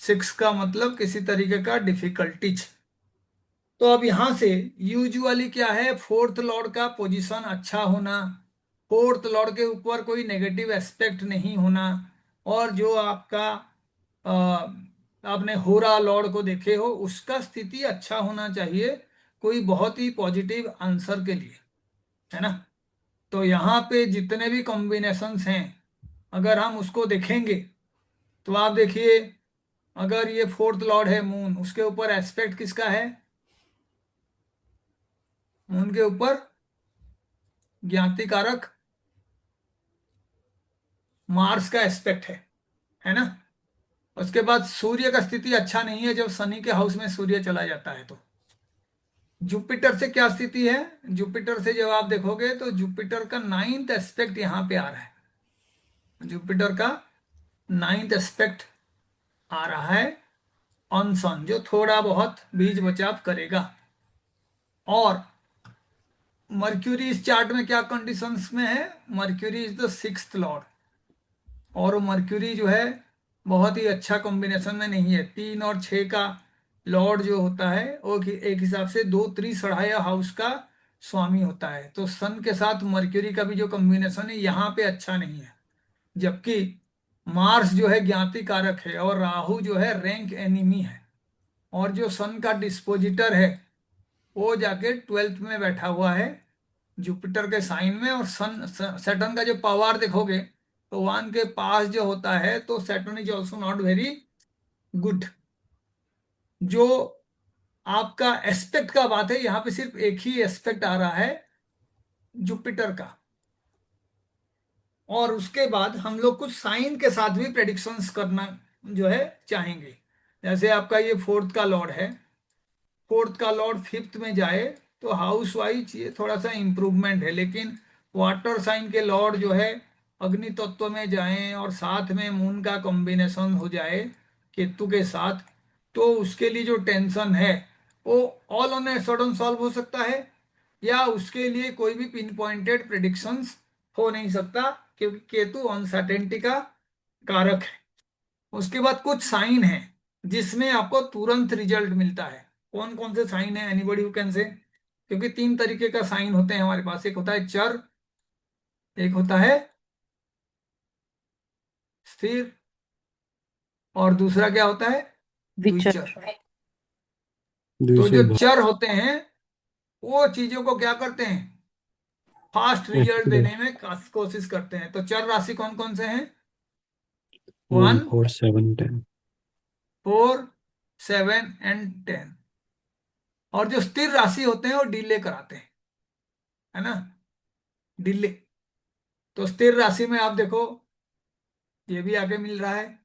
6 का मतलब किसी तरीके का डिफिकल्टीज। तो अब यहां से यूजुअली क्या है, 4th लॉर्ड का पोजीशन अच्छा होना, 4th लॉर्ड के ऊपर कोई नेगेटिव एस्पेक्ट नहीं होना, और जो आपका अ, आपने होरा लॉर्ड को देखे हो उसका स्थिति अच्छा होना चाहिए, कोई बहुत ही पॉजिटिव आंसर के लिए, है ना। तो यहाँ पे जितने भी कॉम्बिनेशंस हैं अगर हम उसको देखेंगे तो आप देखिए, अगर ये 4th लॉर्ड है मून, उसके ऊपर एस्पेक्ट किसका है? मून के ऊपर ज्ञाति कारक मार्स का एस्पेक्ट है ना। उसके बाद सूर्य का स्थिति अच्छा नहीं है, जब शनि के हाउस में सूर्य चला जाता है। तो जुपिटर से क्या स्थिति है? जुपिटर से जब आप देखोगे तो जुपिटर का 9th एस्पेक्ट यहाँ पे आ रहा है। जुपिटर का 9th एस्पेक्ट आ रहा है ऑन सन, जो थोड़ा बहुत बीच बचाव करेगा। और मर्क्यूरी इस चार्ट में क्या कंडीशंस में है? Mercury is the 6th Lord. और मर्क्यूरी जो है बहुत ही अच्छा कॉम्बिनेशन में नहीं है। 3 और 6 का लॉर्ड जो होता है वो एक हिसाब से 2 3 6 हाउस का स्वामी होता है। तो सन के साथ मर्क्यूरी का भी जो कॉम्बिनेशन है यहाँ पे अच्छा नहीं है। जबकि मार्स जो है ज्ञाति कारक है और राहु जो है रैंक एनिमी है। और जो सन का डिस्पोजिटर है वो जाके 12th में बैठा हुआ है जुपिटर के साइन में। और सन सैटर्न का जो पावर देखोगे तो 1 के पास जो होता है, तो Saturn is also not very good. जो आपका एस्पेक्ट का बात है, यहाँ पे सिर्फ एक ही एस्पेक्ट आ रहा है जुपिटर का। और उसके बाद हम लोग कुछ साइन के साथ भी प्रेडिक्शंस करना जो है चाहेंगे। जैसे आपका ये 4th का लॉर्ड है, 4th का लॉर्ड 5th में जाए तो हाउस वाइज ये थोड़ा सा इंप्रूवमेंट है। लेकिन वाटर साइन के लॉर्ड जो है अग्नि तत्व में जाएं और साथ में मून का कॉम्बिनेशन हो जाए केतु के साथ, तो उसके लिए जो टेंशन है वो all on a sudden solve हो सकता है, या उसके लिए कोई भी पिन पॉइंटेड प्रिडिक्शंस हो नहीं सकता, क्योंकि केतु अनसर्टेनिटी का कारक है। उसके बाद कुछ साइन है जिसमें आपको तुरंत रिजल्ट मिलता है। कौन कौन से साइन है? Anybody who can say? क्योंकि 3 तरीके का साइन होते हैं हमारे पास। एक होता है चर, एक होता है स्थिर, और दूसरा क्या होता है? Vichar, द्विचर। तो जो द्विचर भाव। चर होते हैं वो चीजों को क्या करते हैं? Fast result accurate. देने में कोशिश करते हैं। तो चर राशि कौन कौन से हैं? 1 1, 4 7 10। 4, 7 एंड 10। और जो स्थिर राशि होते हैं वो डिले कराते हैं, है ना, डिले। तो स्थिर राशि में आप देखो ये भी आगे मिल रहा है।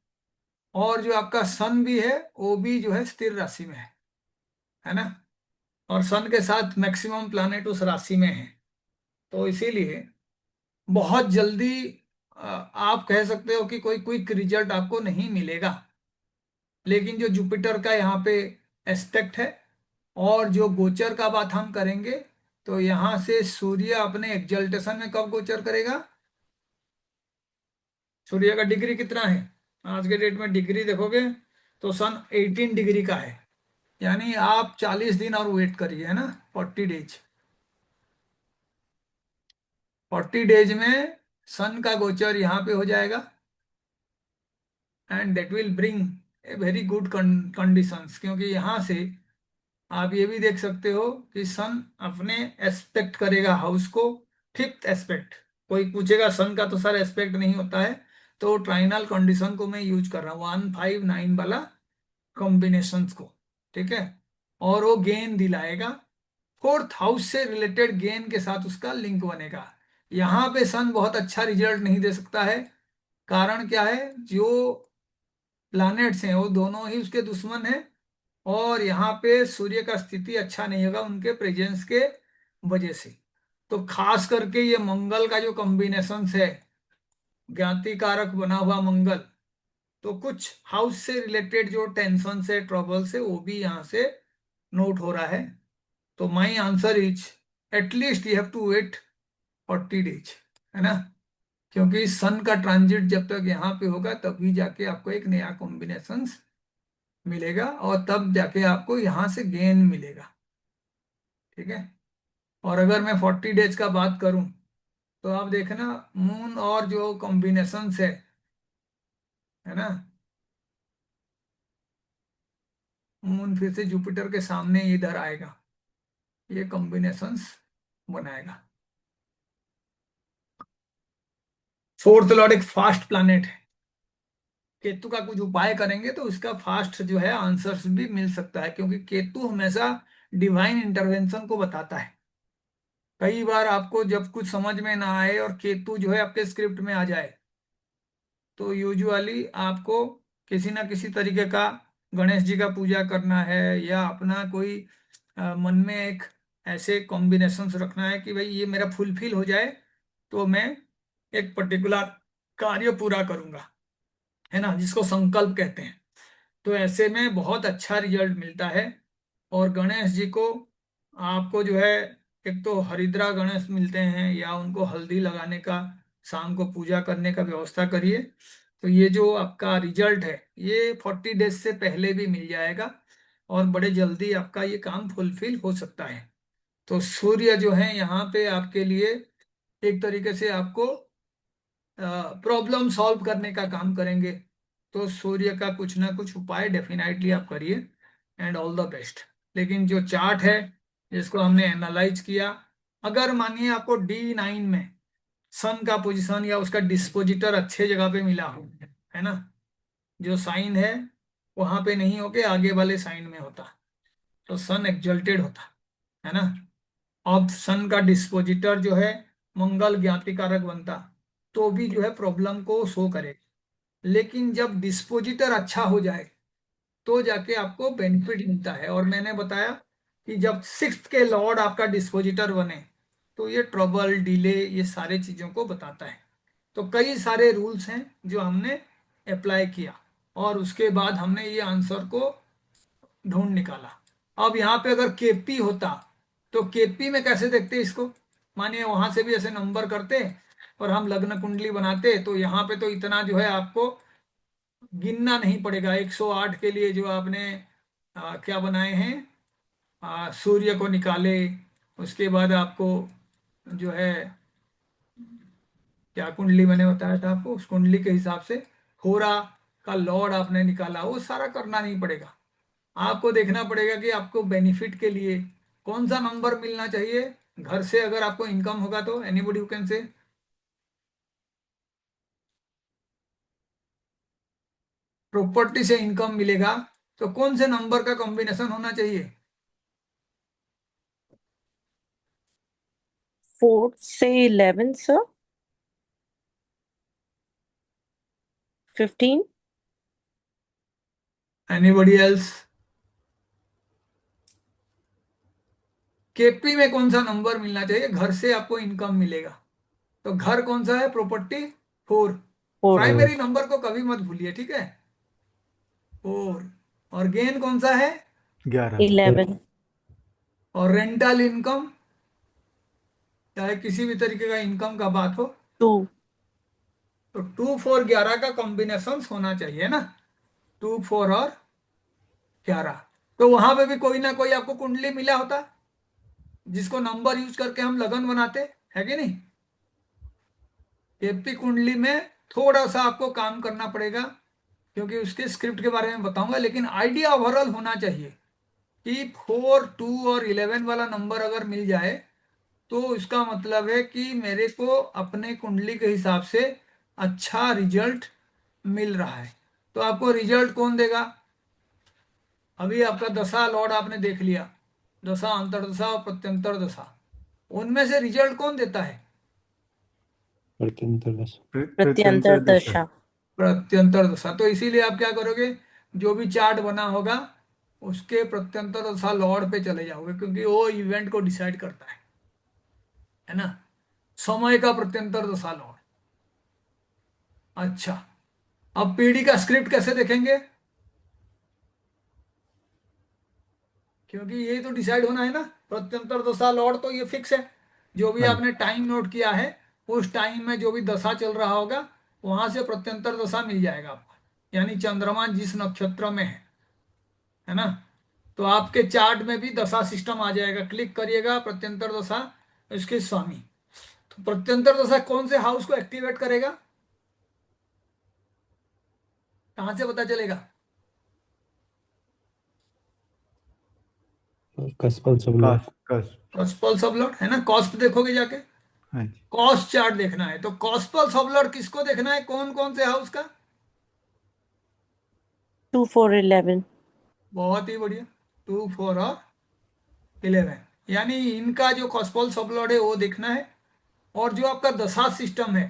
और जो आपका सन भी है वो भी जो है स्थिर राशि में है ना। और सन के साथ मैक्सिमम प्लैनेट उस राशि में है। तो इसीलिए बहुत जल्दी आप कह सकते हो कि कोई क्विक रिजल्ट आपको नहीं मिलेगा। लेकिन जो जुपिटर का यहाँ पे एस्पेक्ट है और जो गोचर का बात हम करेंगे, तो यहाँ से सूर्य अपने एक्जल्टेशन में कब गोचर करेगा? सूर्य का डिग्री कितना है आज के डेट में? डिग्री देखोगे तो सन 18 डिग्री का है। यानी आप 40 दिन और वेट करिए, है ना, 40 डेज। 40 डेज में सन का गोचर यहाँ पे हो जाएगा and that will bring a very good conditions. क्योंकि यहाँ से आप ये भी देख सकते हो कि सन अपने एस्पेक्ट करेगा हाउस को, फिफ्थ एस्पेक्ट। कोई पूछेगा सन का तो सर एस्पेक्ट नहीं होता है, तो ट्राइनल कंडीशन को मैं यूज कर रहा हूँ, 159 वाला कॉम्बिनेशंस को, ठीक है। और वो गेन दिलाएगा, फोर्थ हाउस से रिलेटेड गेन के साथ उसका लिंक बनेगा। यहाँ पे सन बहुत अच्छा रिजल्ट नहीं दे सकता है। कारण क्या है? जो प्लैनेट्स हैं वो दोनों ही उसके दुश्मन हैं, और यहाँ पे सूर्य का स्थिति अच्छा नहीं होगा उनके प्रेजेंस के वजह से। तो खास करके ये मंगल का जो कॉम्बिनेशन है, ज्ञाति कारक बना हुआ मंगल, तो कुछ हाउस से रिलेटेड जो टेंशन से ट्रबल से वो भी यहाँ से नोट हो रहा है। तो my answer is at least you have to wait 40 days, है ना। क्योंकि सन का ट्रांजिट जब तक यहाँ पे होगा तभी जाके आपको एक नया कॉम्बिनेशन मिलेगा, और तब जाके आपको यहाँ से गेन मिलेगा, ठीक है। और अगर मैं 40 डेज का बात करूं, तो आप देखना मून और जो कॉम्बिनेशन है ना, मून फिर से जुपिटर के सामने इधर आएगा, ये कॉम्बिनेशंस बनाएगा। फोर्थ लॉर्ड एक फास्ट प्लैनेट है। केतु का कुछ उपाय करेंगे तो उसका फास्ट जो है आंसर्स भी मिल सकता है, क्योंकि केतु हमेशा डिवाइन इंटरवेंशन को बताता है। कई बार आपको जब कुछ समझ में ना आए और केतु जो है आपके स्क्रिप्ट में आ जाए, तो यूजुअली आपको किसी ना किसी तरीके का गणेश जी का पूजा करना है, या अपना कोई मन में एक ऐसे कॉम्बिनेशंस रखना है कि भाई ये मेरा फुलफिल हो जाए तो मैं एक पर्टिकुलर कार्य पूरा करूंगा, है ना, जिसको संकल्प कहते हैं। तो ऐसे में बहुत अच्छा रिजल्ट मिलता है। और गणेश जी को आपको जो है, एक तो हरिद्रा गणेश मिलते हैं, या उनको हल्दी लगाने का, शाम को पूजा करने का व्यवस्था करिए। तो ये जो आपका रिजल्ट है ये 40 डेज से पहले भी मिल जाएगा, और बड़े जल्दी आपका ये काम फुलफिल हो सकता है। तो सूर्य जो है यहाँ पे आपके लिए एक तरीके से आपको प्रॉब्लम सॉल्व करने का काम करेंगे। तो सूर्य का कुछ ना कुछ उपाय डेफिनेटली आप करिए, एंड ऑल द बेस्ट। लेकिन जो चार्ट है जिसको हमने एनालाइज किया, अगर मानिए आपको D9 में सन का पोजीशन या उसका डिस्पोजिटर अच्छे जगह पे मिला हो, है ना, जो साइन है वहां पे नहीं होके आगे वाले साइन में होता, तो सन एक्जल्टेड होता, है ना। अब सन का डिस्पोजिटर जो है मंगल ज्ञाति कारक बनता, तो भी जो है प्रॉब्लम को शो करेगा। लेकिन जब डिस्पोजिटर अच्छा हो जाए तो जाके आपको बेनिफिट मिलता है। और मैंने बताया कि जब सिक्स्थ के लॉर्ड आपका डिस्पोजिटर बने, तो ये ट्रबल डिले ये सारे चीजों को बताता है। तो कई सारे रूल्स हैं जो हमने अप्लाई किया, और उसके बाद हमने ये आंसर को ढूंढ निकाला। अब यहाँ पे अगर केपी होता, तो केपी में कैसे देखते इसको? मानिए वहां से भी ऐसे नंबर करते और हम लग्न कुंडली बनाते, तो यहाँ पे तो इतना जो है आपको गिनना नहीं पड़ेगा। 108 के लिए जो आपने क्या बनाए हैं, सूर्य को निकाले, उसके बाद आपको जो है क्या कुंडली मैंने बताया था आपको, उस कुंडली के हिसाब से होरा का लॉर्ड आपने निकाला, वो सारा करना नहीं पड़ेगा। आपको देखना पड़ेगा कि आपको बेनिफिट के लिए कौन सा नंबर मिलना चाहिए। घर से अगर आपको इनकम होगा तो anybody who can say, property से इनकम मिलेगा, तो कौन से नंबर का कॉम्बिनेशन होना चाहिए? 4 से 11 सर, 15, एनीबॉडी एल्स? केपी में कौन सा नंबर मिलना चाहिए, घर से आपको इनकम मिलेगा। तो घर कौन सा है, प्रॉपर्टी 4। 4. प्राइमरी नंबर को कभी मत भूलिए, ठीक है, 4। और गेन कौन सा है, 11। 11. और रेंटल इनकम, चाहे किसी भी तरीके का इनकम का बात हो, 2. तो 2 4 11 का कॉम्बिनेशन होना चाहिए ना, 2 4 और 11। तो वहां पे भी कोई ना कोई आपको कुंडली मिला होता, जिसको नंबर यूज करके हम लगन बनाते, है कि नहीं। एपी कुंडली में थोड़ा सा आपको काम करना पड़ेगा, क्योंकि उसके स्क्रिप्ट के बारे में बताऊंगा, लेकिन आइडिया ओवरऑल होना चाहिए कि 4 2 और 11 वाला नंबर अगर मिल जाए तो इसका मतलब है कि मेरे को अपने कुंडली के हिसाब से अच्छा रिजल्ट मिल रहा है। तो आपको रिजल्ट कौन देगा, अभी आपका दशा लॉर्ड आपने देख लिया, दशा अंतर्दशा और प्रत्यंतर दशा, उनमें से रिजल्ट कौन देता है, प्रत्यंतर दशा। प्रत्यंतर दशा. प्रत्यंतर दशा। तो इसीलिए आप क्या करोगे, जो भी चार्ट बना होगा उसके प्रत्यंतर दशा लॉर्ड पे चले जाओगे, क्योंकि वो इवेंट को डिसाइड करता है ना, समय का प्रत्यंतर दशा लॉर्ड। अच्छा, अब पीढ़ी का स्क्रिप्ट कैसे देखेंगे, क्योंकि ये तो डिसाइड होना है ना, प्रत्यंतर दशा लॉर्ड तो ये फिक्स है, जो भी हाँ जी। आपने टाइम नोट किया है उस टाइम में जो भी दशा चल रहा होगा वहां से प्रत्यंतर दशा मिल जाएगा आपको, यानी चंद्रमा जिस नक्षत्र में है ना। तो आपके चार्ट में भी दशा सिस्टम आ जाएगा, क्लिक करिएगा प्रत्यंतर दशा, इसके स्वामी। तो प्रत्यंतर दशा कौन से हाउस को एक्टिवेट करेगा, कहां से पता चलेगा, कस्पल सब लोग। कस। कॉस्पल सबलॉट है ना, कॉस्प देखोगे जाके, हाँ जी। कॉस्ट चार्ट देखना है, तो कॉस्पल सबलॉट किसको देखना है, कौन कौन से हाउस का, 2 4 11. बहुत ही बढ़िया, 2 4 और 11, यानी इनका जो कॉस्पल सबलॉट है वो देखना है। और जो आपका दशा सिस्टम है,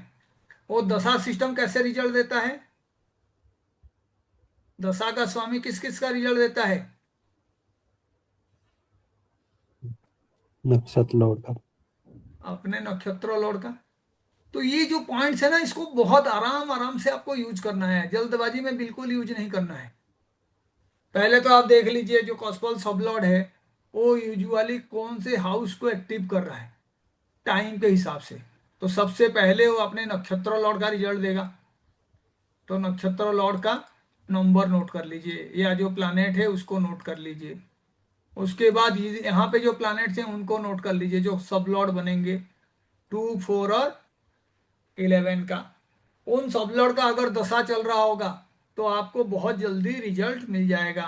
वो दशा सिस्टम कैसे रिजल्ट देता है, दशा का स्वामी किस किस का रिजल्ट देता है, नक्षत्र लॉर्ड का। अपने नक्षत्र लॉर्ड का। तो ये जो पॉइंट्स है ना, इसको बहुत आराम आराम से आपको यूज करना है, जल्दबाजी में बिल्कुल यूज नहीं करना है। पहले तो आप देख लीजिए जो कॉस्पल सबलॉर्ड है वो यूजुअली कौन से हाउस को एक्टिव कर रहा है टाइम के हिसाब से। तो सबसे पहले वो अपने नक्षत्र लॉर्ड का रिजल्ट देगा, तो नक्षत्र लॉर्ड का नंबर नोट कर लीजिए, या जो प्लैनेट है उसको नोट कर लीजिए। उसके बाद यहाँ पे जो प्लैनेट्स हैं उनको नोट कर लीजिए, जो सब लॉर्ड बनेंगे 2 4 और 11 का। उन सब लॉर्ड का अगर दशा चल रहा होगा तो आपको बहुत जल्दी रिजल्ट मिल जाएगा।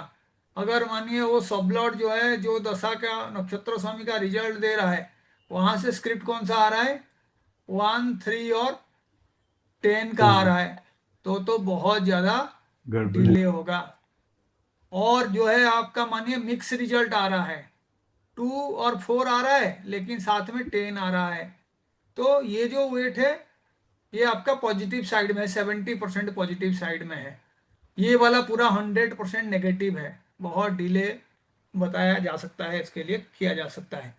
अगर मानिए वो सब लॉर्ड जो है, जो दशा का नक्षत्र स्वामी का रिजल्ट दे रहा है, वहां से स्क्रिप्ट कौन सा आ रहा है, 1 3 और 10 का आ रहा है, तो बहुत ज्यादा गड़बड़। डिले होगा। और जो है आपका मानिए मिक्स रिजल्ट आ रहा है, 2 और 4 आ रहा है लेकिन साथ में 10 आ रहा है, तो ये जो वेट है ये आपका पॉजिटिव साइड में है, 70% पॉजिटिव साइड में है। ये वाला पूरा 100% नेगेटिव है, बहुत डिले बताया जा सकता है, इसके लिए किया जा सकता है।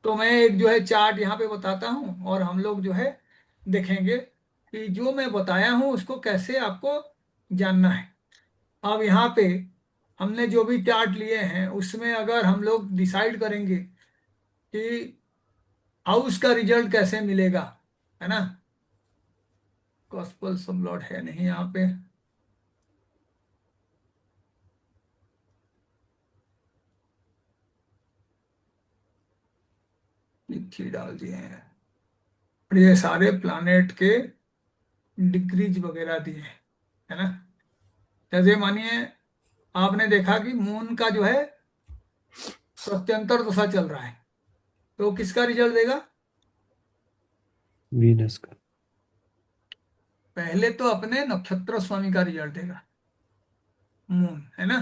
तो मैं एक जो है चार्ट यहाँ पे बताता हूँ और हम लोग जो है देखेंगे कि जो मैं बताया हूँ उसको कैसे आपको जानना है। अब यहाँ पे हमने जो भी चार्ट लिए हैं उसमें अगर हम लोग डिसाइड करेंगे कि हाउस का रिजल्ट कैसे मिलेगा, है ना, गॉस्पल समलॉट है नहीं यहाँ पे, लिखी डाल दिए हैं, और ये सारे प्लानेट के डिग्रीज वगैरह दिए हैं, है ना। जैसे मानिए आपने देखा कि मून का जो है सत्यंतर दशा चल रहा है, तो किसका रिजल्ट देगा, वीनस का। पहले तो अपने नक्षत्र स्वामी का रिजल्ट देगा मून, है ना।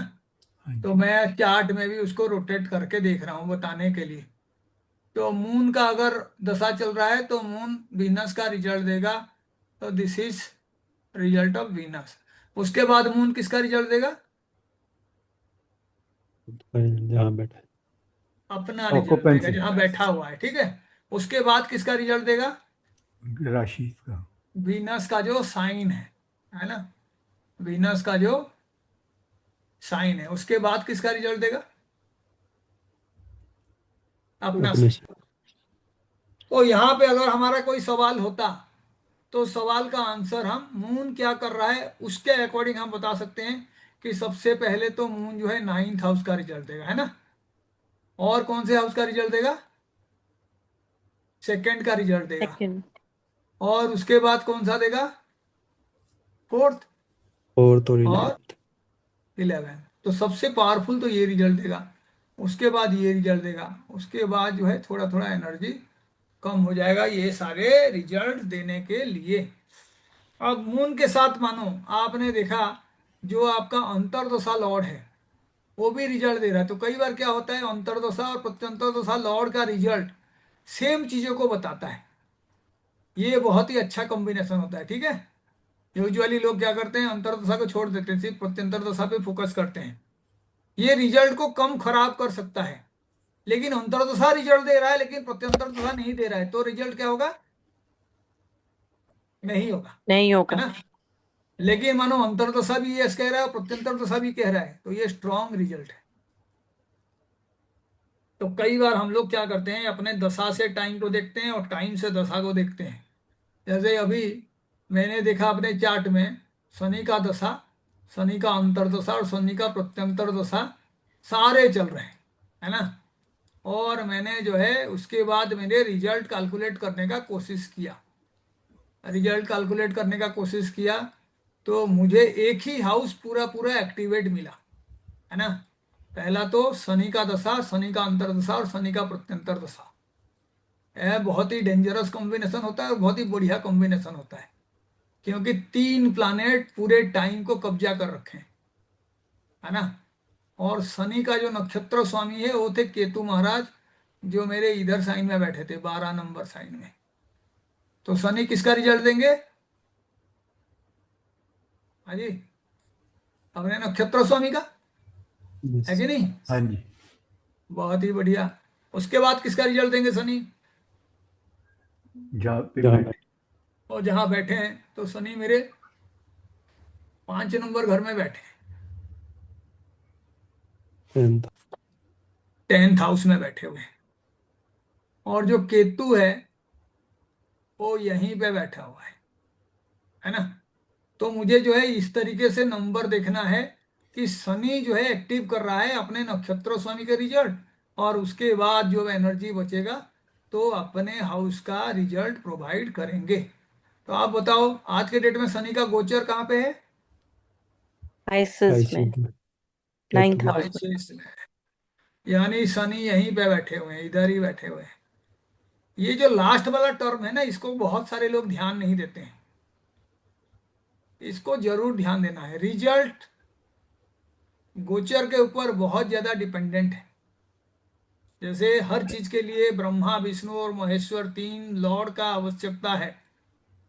हाँ तो जी। मैं चार्ट में भी उसको रोटेट करके देख रहा हूँ बताने के लिए। तो मून का अगर दशा चल रहा है तो मून वीनस का रिजल्ट देगा, तो this is result of Venus. उसके बाद मून किसका रिजल्ट देगा, जहाँ बैठा है। अपना रिजल्ट देगा, ऑक्यूपेंसी जहां बैठा हुआ है, ठीक है। उसके बाद किसका रिजल्ट देगा? राशि का। वीनस का जो साइन है ना, वीनस का जो साइन है, उसके बाद किसका रिजल्ट देगा? अपना अपने साइन। तो यहाँ पे अगर हमारा कोई सवाल होता तो सवाल का आंसर हम मून क्या कर रहा है उसके अकॉर्डिंग हम बता सकते हैं कि सबसे पहले तो मून जो है 9th हाउस का रिजल्ट देगा, है ना। और कौन से हाउस का रिजल्ट देगा? सेकंड का रिजल्ट देगा। सेकंड। और उसके बाद कौन सा देगा? फोर्थ। फोर्थ और और 11th। 11। तो सबसे पावरफुल तो ये रिजल्ट देगा, उसके बाद ये रिजल्ट देगा, उसके बाद जो है थोड़ा थोड़ा एनर्जी कम हो जाएगा ये सारे रिजल्ट देने के लिए। अब मून के साथ मानो आपने देखा जो आपका अंतर्दशा लॉर्ड है वो भी रिजल्ट दे रहा है। तो कई बार क्या होता है, अंतर्दशा और प्रत्यंतरदशा लॉर्ड का रिजल्ट सेम चीजों को बताता है। ये बहुत ही अच्छा कॉम्बिनेशन होता है, ठीक है। यूजुअली लोग क्या करते हैं, अंतर्दशा को छोड़ देते हैं, सिर्फ प्रत्यंतर दशा पे फोकस करते हैं। ये रिजल्ट को कम खराब कर सकता है, लेकिन अंतर्दशा रिजल्ट दे रहा है लेकिन प्रत्यंतर दशा नहीं दे रहा है, तो रिजल्ट क्या होगा? नहीं होगा, नहीं है होगा। ना। लेकिन मानो अंतर्दशा भी यस कह रहा है और प्रत्यंतर दशा भी कह रहा है, तो ये स्ट्रॉन्ग रिजल्ट है। तो कई बार हम लोग क्या करते हैं, अपने दशा से टाइम को देखते हैं और टाइम से दशा को देखते हैं। जैसे अभी मैंने देखा अपने चार्ट में शनि का दशा, शनि का अंतर्दशा और शनि का प्रत्यंतर दशा सारे चल रहे हैं, है ना। और मैंने जो है उसके बाद मैंने रिजल्ट कैलकुलेट करने का कोशिश किया, रिजल्ट कैलकुलेट करने का कोशिश किया तो मुझे एक ही हाउस पूरा पूरा एक्टिवेट मिला, है ना। पहला तो शनि का दशा, शनि का अंतर्दशा और शनि का प्रत्यंतर दशा। यह बहुत ही डेंजरस कॉम्बिनेशन होता है और बहुत ही बढ़िया कॉम्बिनेशन होता है, क्योंकि 3 प्लानेट पूरे टाइम को कब्जा कर रखे हैं, है ना। और शनि का जो नक्षत्र स्वामी है वो थे केतु महाराज, जो मेरे इधर साइन में बैठे थे 12 नंबर साइन में। तो शनि किसका रिजल्ट देंगे? हाँ जी, अपने नक्षत्र स्वामी का, है Yes। कि नहीं। हाँ जी। बहुत ही बढ़िया। उसके बाद किसका रिजल्ट देंगे शनि? जहाँ पे जहाँ बैठे। और जहां बैठे हैं तो शनि मेरे 5 नंबर घर में बैठे हैं, 10th। 10th हाउस में बैठे हुए हैं। और जो केतु है वो यहीं पे बैठा हुआ है ना। तो मुझे जो है इस तरीके से नंबर देखना है कि शनि जो है एक्टिव कर रहा है अपने नक्षत्र स्वामी के रिजल्ट, और उसके बाद जो एनर्जी बचेगा तो अपने हाउस का रिजल्ट प्रोवाइड करेंगे। तो आप बताओ आज के डेट में शनि का गोचर कहाँ पे है? आइसिस में, IC में। केतु 9th में। हाउस में। आइसिस में। यानी शनि यहीं पे बैठे हुए हैं, इधर ही बैठे हुए हैं। ये जो लास्ट वाला टर्म है ना, इसको बहुत सारे लोग ध्यान नहीं देते हैं, इसको जरूर ध्यान देना है। रिजल्ट गोचर के ऊपर बहुत ज्यादा डिपेंडेंट है। जैसे हर चीज के लिए ब्रह्मा विष्णु और महेश्वर 3 लॉर्ड का आवश्यकता है,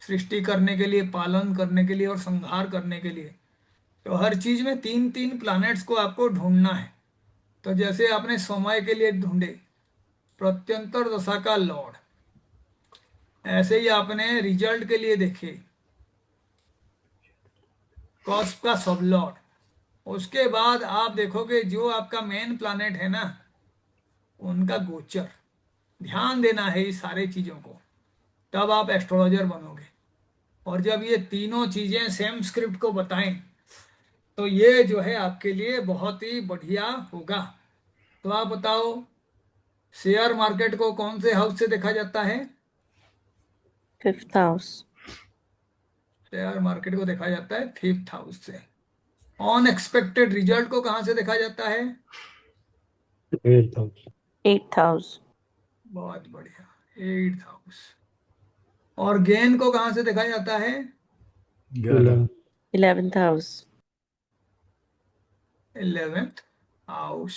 सृष्टि करने के लिए, पालन करने के लिए और संहार करने के लिए। तो हर चीज में 3 3 प्लैनेट्स को आपको ढूंढना है। तो जैसे आपने समय के लिए ढूंढे प्रत्यंतर दशा का लॉर्ड, ऐसे ही आपने रिजल्ट के लिए देखे कॉस्प का सब लॉर्ड। उसके बाद आप देखोगे जो आपका मेन प्लैनेट है ना उनका गोचर, ध्यान देना है इस सारे चीजों को, तब आप एस्ट्रोलॉजर बनोगे। और जब ये तीनों चीजें सेम स्क्रिप्ट को बताएं तो ये जो है आपके लिए बहुत ही बढ़िया होगा। तो आप बताओ शेयर मार्केट को कौन से हाउस से देखा जाता है? 5th house. शेयर मार्केट को देखा जाता है 5th हाउस से। अनएक्सपेक्टेड रिजल्ट को कहाँ से देखा जाता है? 8th house. 8th house. बहुत बढ़िया, 8th हाउस। और गेन को कहाँ से देखा जाता है? 11। 11th house. 11th house.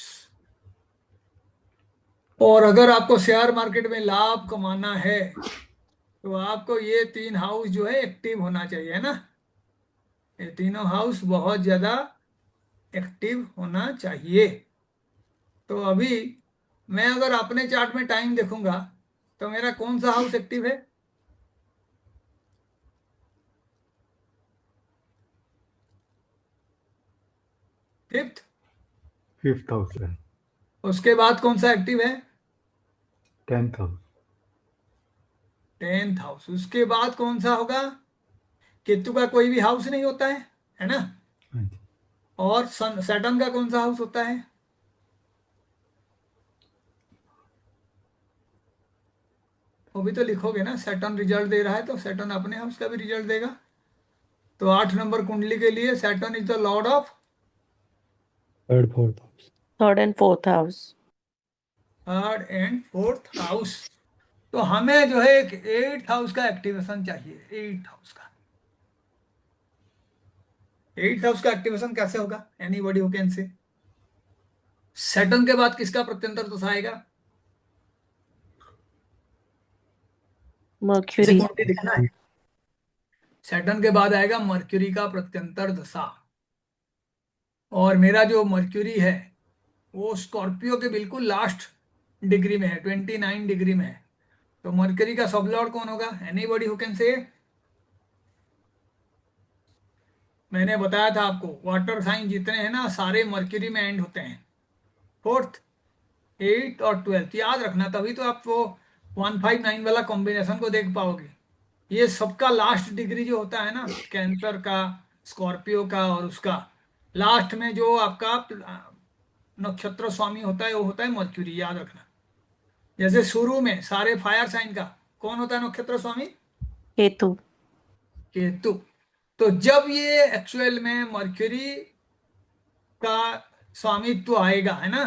और अगर आपको शेयर मार्केट में लाभ कमाना है तो आपको ये 3 हाउस जो है एक्टिव होना चाहिए, है ना। ये तीनों हाउस बहुत ज्यादा एक्टिव होना चाहिए। तो अभी मैं अगर अपने चार्ट में टाइम देखूंगा तो मेरा कौन सा हाउस एक्टिव है? फिफ्थ। फिफ्थ हाउस है। उसके बाद कौन सा एक्टिव है? 10th house. 10th house. उसके बाद कौन सा होगा? केतु का कोई भी हाउस नहीं होता है ना? हाँ जी। और सैटर्न का कौन सा हाउस होता है? वो भी तो लिखोगे ना, सैटर्न रिजल्ट दे रहा है तो सैटर्न अपने हाउस का भी रिजल्ट देगा। तो 8 नंबर कुंडली के लिए Saturn is the Lord of third fourth house. Third and fourth house. 3rd and 4th house. तो हमें जो है एक 8th हाउस का एक्टिवेशन चाहिए। 8th हाउस का 8th हाउस का एक्टिवेशन कैसे होगा? Anybody who can say. Saturn के बाद किसका प्रत्यंतर दशा आएगा? इसे Mercury. कुंडली लिखना है। सैटर्न के बाद आएगा मर्क्यूरी का प्रत्यंतर दशा। और मेरा जो मर्क्यूरी है वो स्कॉर्पियो के बिल्कुल लास्ट डिग्री में है, 29 डिग्री में है। तो मर्क्यूरी का सब लॉर्ड कौन होगा? Anybody who can say. मैंने बताया था आपको, वाटर साइन जितने हैं ना सारे मर्क्यूरी में एंड होते हैं। 4th, 8th और 12th याद रखना, तभी तो आप वो 159 वाला कॉम्बिनेशन को देख पाओगे। ये सबका लास्ट डिग्री जो होता है ना, कैंसर का, स्कॉर्पियो का और उसका लास्ट में जो आपका नक्षत्र स्वामी होता है वो होता है मर्क्यूरी, याद रखना। जैसे शुरू में सारे फायर साइन का कौन होता है नक्षत्र स्वामी? Ketu. केतु। तो जब ये एक्चुअल में मर्क्यूरी का स्वामित्व आएगा, है ना,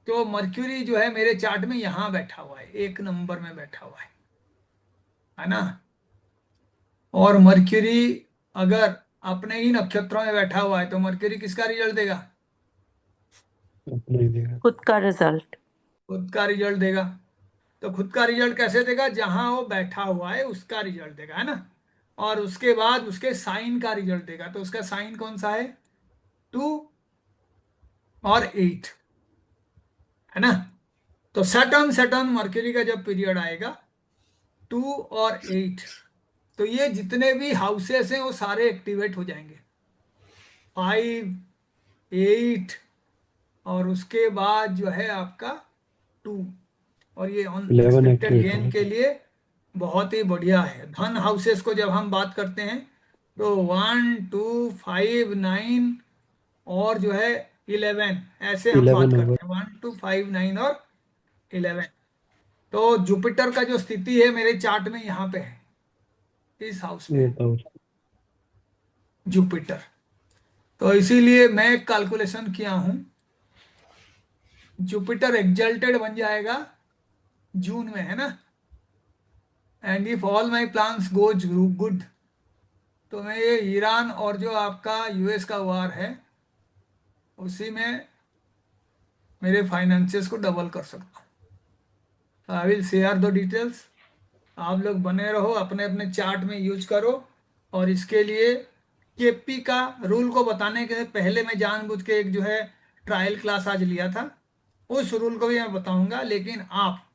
तो मर्क्यूरी जो है मेरे चार्ट में यहां बैठा हुआ है, 1 नंबर में बैठा हुआ है ना। और मर्क्यूरी अगर अपने ही नक्षत्रों में बैठा हुआ है तो मर्क्यूरी किसका रिजल्ट देगा? अपना ही देगा। खुद का result. खुद का रिजल्ट देगा। तो खुद का रिजल्ट कैसे देगा? जहां वो बैठा हुआ है उसका रिजल्ट देगा, है ना। और उसके बाद उसके साइन का रिजल्ट देगा। तो उसका साइन कौन सा है? 2 और 8, है ना। तो सैटर्न सैटर्न मर्क्यूरी का जब पीरियड आएगा 2 और 8, तो ये जितने भी हाउसेस हैं वो सारे एक्टिवेट हो जाएंगे। 5, 8 और उसके बाद जो है आपका 2। और ये 11 अनएक्सपेक्टेड एक्टिवेट गेन होगा। के लिए बहुत ही बढ़िया है। धन हाउसेस को जब हम बात करते हैं तो 1, 2, 5, 9 और जो है 11, ऐसे हम बात 11 होगा। करते हैं, 1, 2, 5, 9 और 11। तो जुपिटर का जो स्थिति है मेरे चार्ट में यहाँ पे है, इस हाउस में है 8th हाउस। जुपिटर। तो इसीलिए मैं एक कैलकुलेशन किया हूं, जुपिटर एक्सल्टेड बन जाएगा जून में, है ना। And if all my plans goes good, तो मैं ये ईरान और जो आपका यूएस का वार है उसी में मेरे फाइनेंसेस को डबल कर सकता हूँ। I will share the details. आप लोग बने रहो, अपने अपने चार्ट में यूज करो। और इसके लिए केपी का रूल को बताने के पहले मैं जानबूझ के एक जो है ट्रायल क्लास आज लिया था, उस रूल को भी मैं बताऊंगा। लेकिन आप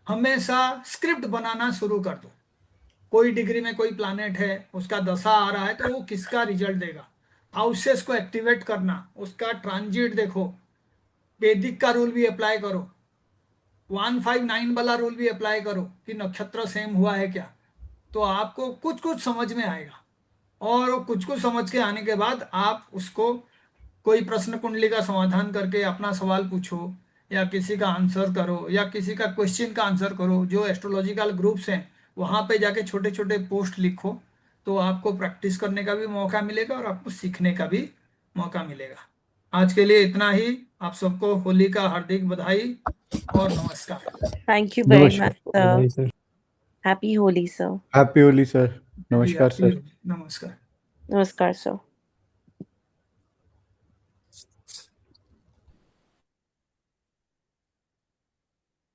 हमेशा स्क्रिप्ट बनाना शुरू कर दो। कोई डिग्री में कोई प्लानेट है, उसका दशा आ रहा है तो वो किसका रिजल्ट देगा, हाउसेस को एक्टिवेट करना, उसका ट्रांजिट देखो, वैदिक का रूल भी अप्लाई करो, 159 वाला रूल भी अप्लाई करो कि नक्षत्र सेम हुआ है क्या। तो आपको कुछ कुछ समझ में आएगा। और वो कुछ कुछ समझ के आने के बाद आप उसको कोई प्रश्न कुंडली का समाधान करके अपना सवाल पूछो, या किसी का आंसर करो, या किसी का क्वेश्चन का आंसर करो। जो एस्ट्रोलॉजिकल ग्रुप्स हैं वहाँ पे जाके छोटे छोटे पोस्ट लिखो, तो आपको प्रैक्टिस करने का भी मौका मिलेगा और आपको सीखने का भी मौका मिलेगा। आज के लिए इतना ही। आप सबको होली का हार्दिक बधाई और नमस्कार। Thank you very नमस्कार। much, sir. बधाई sir. Happy Holi, sir. Happy Holi sir. जी नमस्कार हैप्पी सर। होली, नमस्कार। Namaskar, sir.